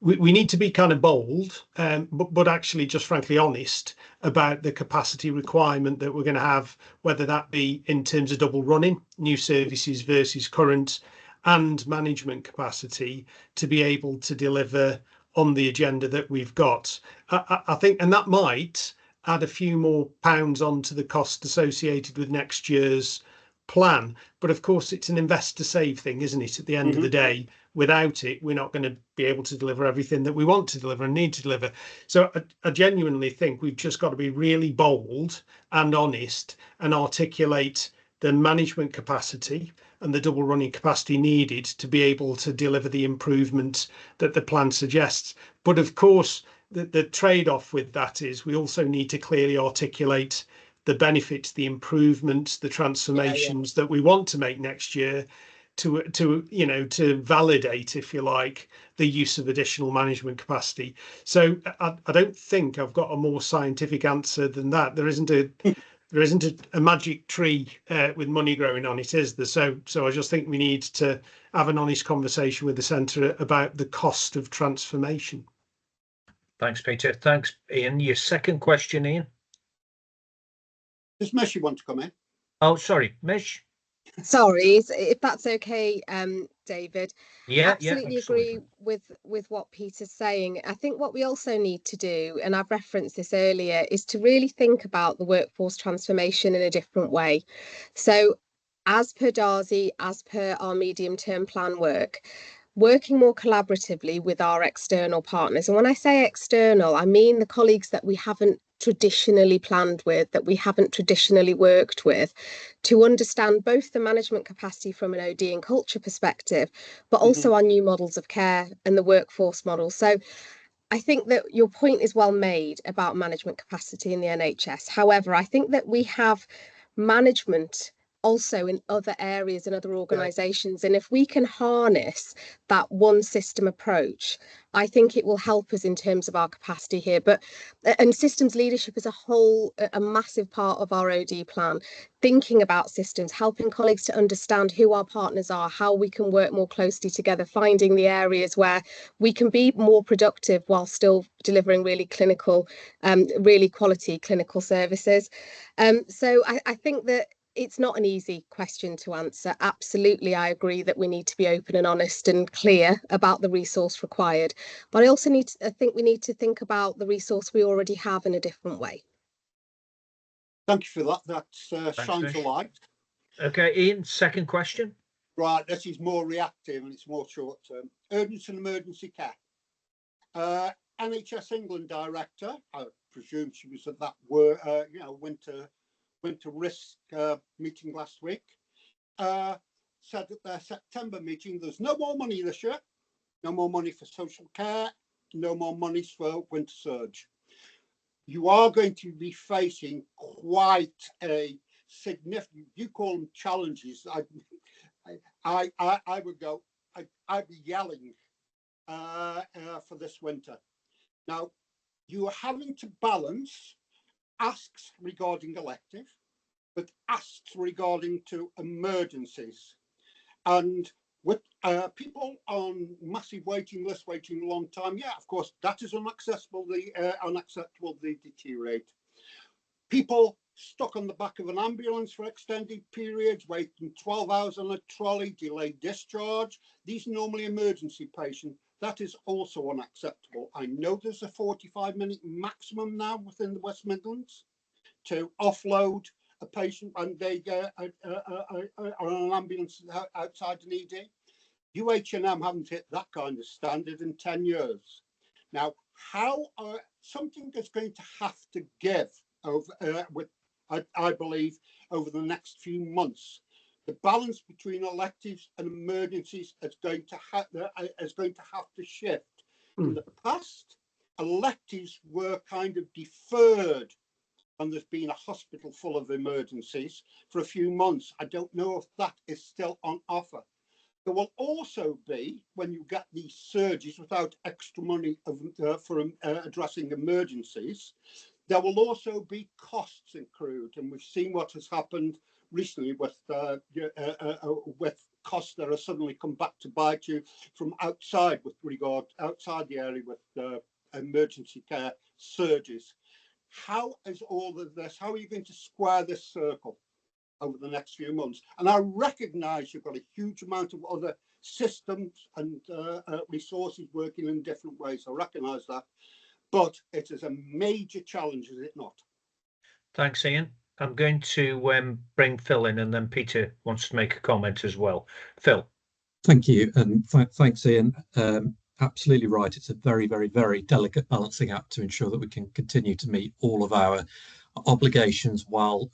we need to be kind of bold, but actually just frankly honest about the capacity requirement that we're going to have, whether that be in terms of double running, new services versus current, and management capacity to be able to deliver on the agenda that we've got. I think, and that might add a few more pounds onto the cost associated with next year's plan. But of course, it's an invest to save thing, isn't it? At the end of the day, without it, we're not going to be able to deliver everything that we want to deliver and need to deliver. So I genuinely think we've just got to be really bold and honest and articulate the management capacity and the double running capacity needed to be able to deliver the improvement that the plan suggests. But of course, the trade-off with that is we also need to clearly articulate the benefits, the improvements, the transformations that we want to make next year to validate, if you like, the use of additional management capacity. So I don't think I've got a more scientific answer than that. There isn't a magic tree with money growing on it, is there? So I just think we need to have an honest conversation with the centre about the cost of transformation. Thanks, Peter. Thanks, Ian. Your second question, Ian. Does Mish want to come in? Oh, sorry, Mish. Sorry, if that's okay, David. Yeah, absolutely agree with what Peter's saying. I think what we also need to do, and I've referenced this earlier, is to really think about the workforce transformation in a different way. So as per Darcy, as per our medium-term plan work, working more collaboratively with our external partners. And when I say external, I mean the colleagues that we haven't traditionally planned with, that we haven't traditionally worked with, to understand both the management capacity from an OD and culture perspective, but also our new models of care and the workforce model. So I think that your point is well made about management capacity in the NHS. However, I think that we have management also in other areas and other organisations. And if we can harness that one system approach, I think it will help us in terms of our capacity here. And systems leadership as a whole, a massive part of our OD plan, thinking about systems, helping colleagues to understand who our partners are, how we can work more closely together, finding the areas where we can be more productive while still delivering really clinical, really quality clinical services. So I think that it's not an easy question to answer. Absolutely, I agree that we need to be open and honest and clear about the resource required. But I also think we need to think about the resource we already have in a different way. Thank you for that. That shines a light. Okay, Ian, second question. Right, this is more reactive and it's more short term. Urgent and emergency care. NHS England director, I presume she was at that winter risk meeting last week, said at their September meeting there's no more money this year, no more money for social care, no more money for winter surge. You are going to be facing quite a significant, you call them challenges, I would go, I'd be yelling for this winter. Now, you are having to balance asks regarding elective, but asks regarding to emergencies. And with people on massive waiting lists, waiting a long time, yeah, of course, that is unacceptable, they deteriorate. People stuck on the back of an ambulance for extended periods, waiting 12 hours on a trolley, delayed discharge. These are normally emergency patients. That is also unacceptable. I know there's a 45-minute maximum now within the West Midlands to offload a patient and they get on an ambulance outside an ED. UH&M haven't hit that kind of standard in 10 years. Now, how something is going to have to give over I believe over the next few months. The balance between electives and emergencies is going to have to shift. In the past, electives were kind of deferred, and there's been a hospital full of emergencies for a few months. I don't know if that is still on offer. There will also be, when you get these surges without extra money for addressing emergencies, there will also be costs accrued, and we've seen what has happened recently with costs that are suddenly come back to bite you from outside outside the area with emergency care surges. How is all of this? How are you going to square this circle over the next few months? And I recognise you've got a huge amount of other systems and resources working in different ways. I recognise that, but it is a major challenge, is it not? Thanks, Ian. I'm going to bring Phil in, and then Peter wants to make a comment as well. Phil. Thank you, and thanks, Ian. Absolutely right. It's a very, very, very delicate balancing act to ensure that we can continue to meet all of our obligations while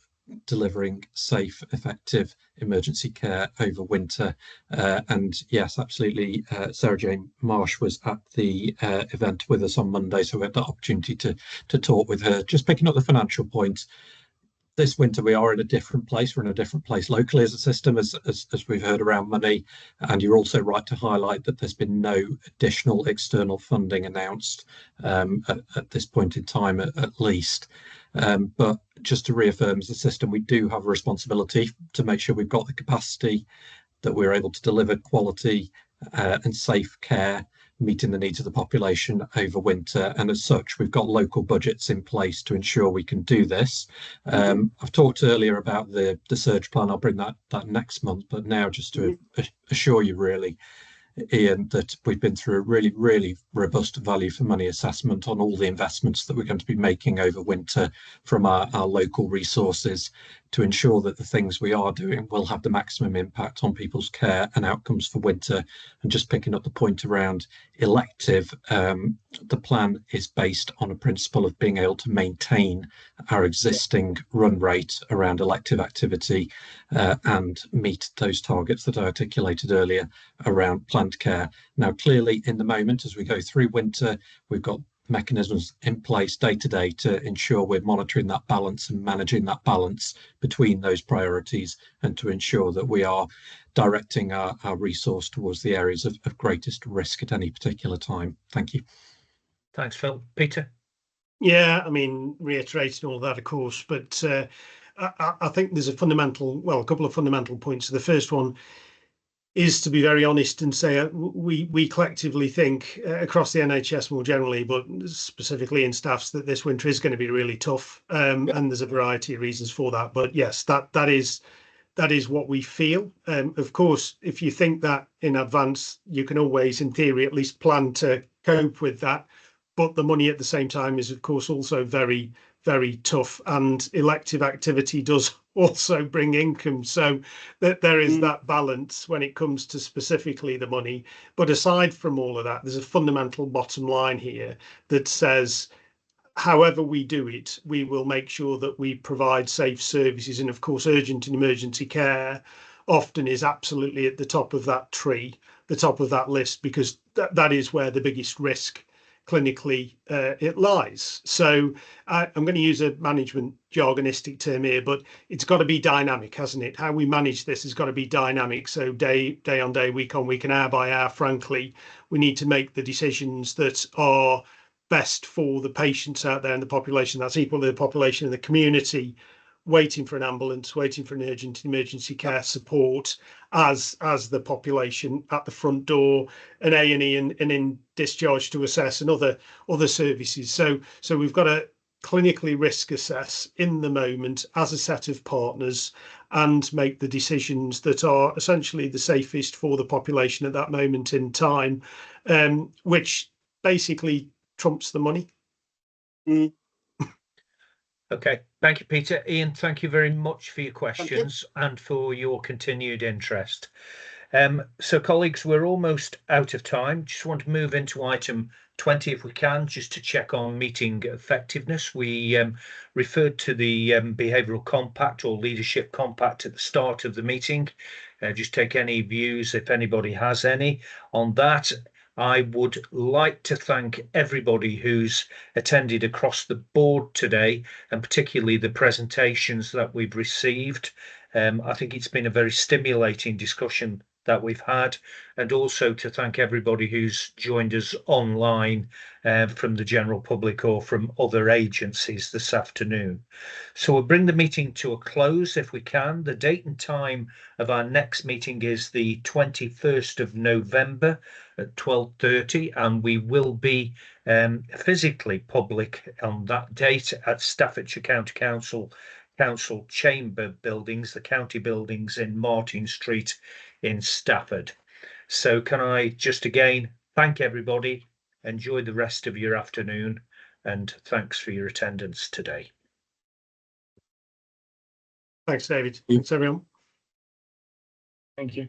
delivering safe, effective emergency care over winter. And yes, absolutely, Sarah Jane Marsh was at the event with us on Monday, so we had the opportunity to talk with her. Just picking up the financial points, this winter we are in a different place. We're in a different place locally as a system, as we've heard around money. And you're also right to highlight that there's been no additional external funding announced at this point in time, at least. But just to reaffirm, as a system, we do have a responsibility to make sure we've got the capacity, that we're able to deliver quality and safe care, meeting the needs of the population over winter. And as such, we've got local budgets in place to ensure we can do this. I've talked earlier about the surge plan. I'll bring that next month, but now just to assure you really, Ian, that we've been through a really, really robust value for money assessment on all the investments that we're going to be making over winter from our local resources to ensure that the things we are doing will have the maximum impact on people's care and outcomes for winter. And just picking up the point around elective, the plan is based on a principle of being able to maintain our existing run rate around elective activity and meet those targets that I articulated earlier around planned care. Now, clearly, in the moment, as we go through winter, we've got mechanisms in place day to day to ensure we're monitoring that balance and managing that balance between those priorities, and to ensure that we are directing our resource towards the areas of greatest risk at any particular time. Thank you. Thanks, Phil. Peter? Yeah, I mean, reiterating all that, of course, but I think there's a couple of fundamental points. The first one is to be very honest and say we collectively think across the NHS more generally, but specifically in staffs, that this winter is going to be really tough, and there's a variety of reasons for that. But yes, that is what we feel. Of course, if you think that in advance, you can always, in theory, at least plan to cope with that. But the money at the same time is, of course, also very, very tough, and elective activity does also bring income, so that there is that balance when it comes to specifically the money. But aside from all of that, there's a fundamental bottom line here that says, however we do it, we will make sure that we provide safe services. And of course, urgent and emergency care often is absolutely at the top of that tree, the top of that list, because that is where the biggest risk clinically it lies. So I'm going to use a management jargonistic term here, but it's got to be dynamic, hasn't it? How we manage this has got to be dynamic. So day on day, week on week, and hour by hour, frankly, we need to make the decisions that are best for the patients out there in the population. That's equal to the population in the community, waiting for an ambulance, waiting for an urgent emergency care support, as the population at the front door, an A&E and in discharge to assess, and other services. So we've got to clinically risk assess in the moment as a set of partners and make the decisions that are essentially the safest for the population at that moment in time, which basically trumps the money. Okay, thank you, Peter. Ian, thank you very much for your questions and for your continued interest. So colleagues, we're almost out of time. Just want to move into item 20 if we can, just to check on meeting effectiveness. We referred to the behavioural compact or leadership compact at the start of the meeting. Just take any views if anybody has any on that. I would like to thank everybody who's attended across the board today, and particularly the presentations that we've received. I think it's been a very stimulating discussion that we've had, and also to thank everybody who's joined us online from the general public or from other agencies this afternoon. So we'll bring the meeting to a close if we can. The date and time of our next meeting is the 21st of November at 12:30, and we will be physically public on that date at Staffordshire County Council Chamber buildings, the county buildings in Martin Street in Stafford. So can I just again thank everybody, enjoy the rest of your afternoon, and thanks for your attendance today. Thanks, David. Thanks, everyone. Thank you.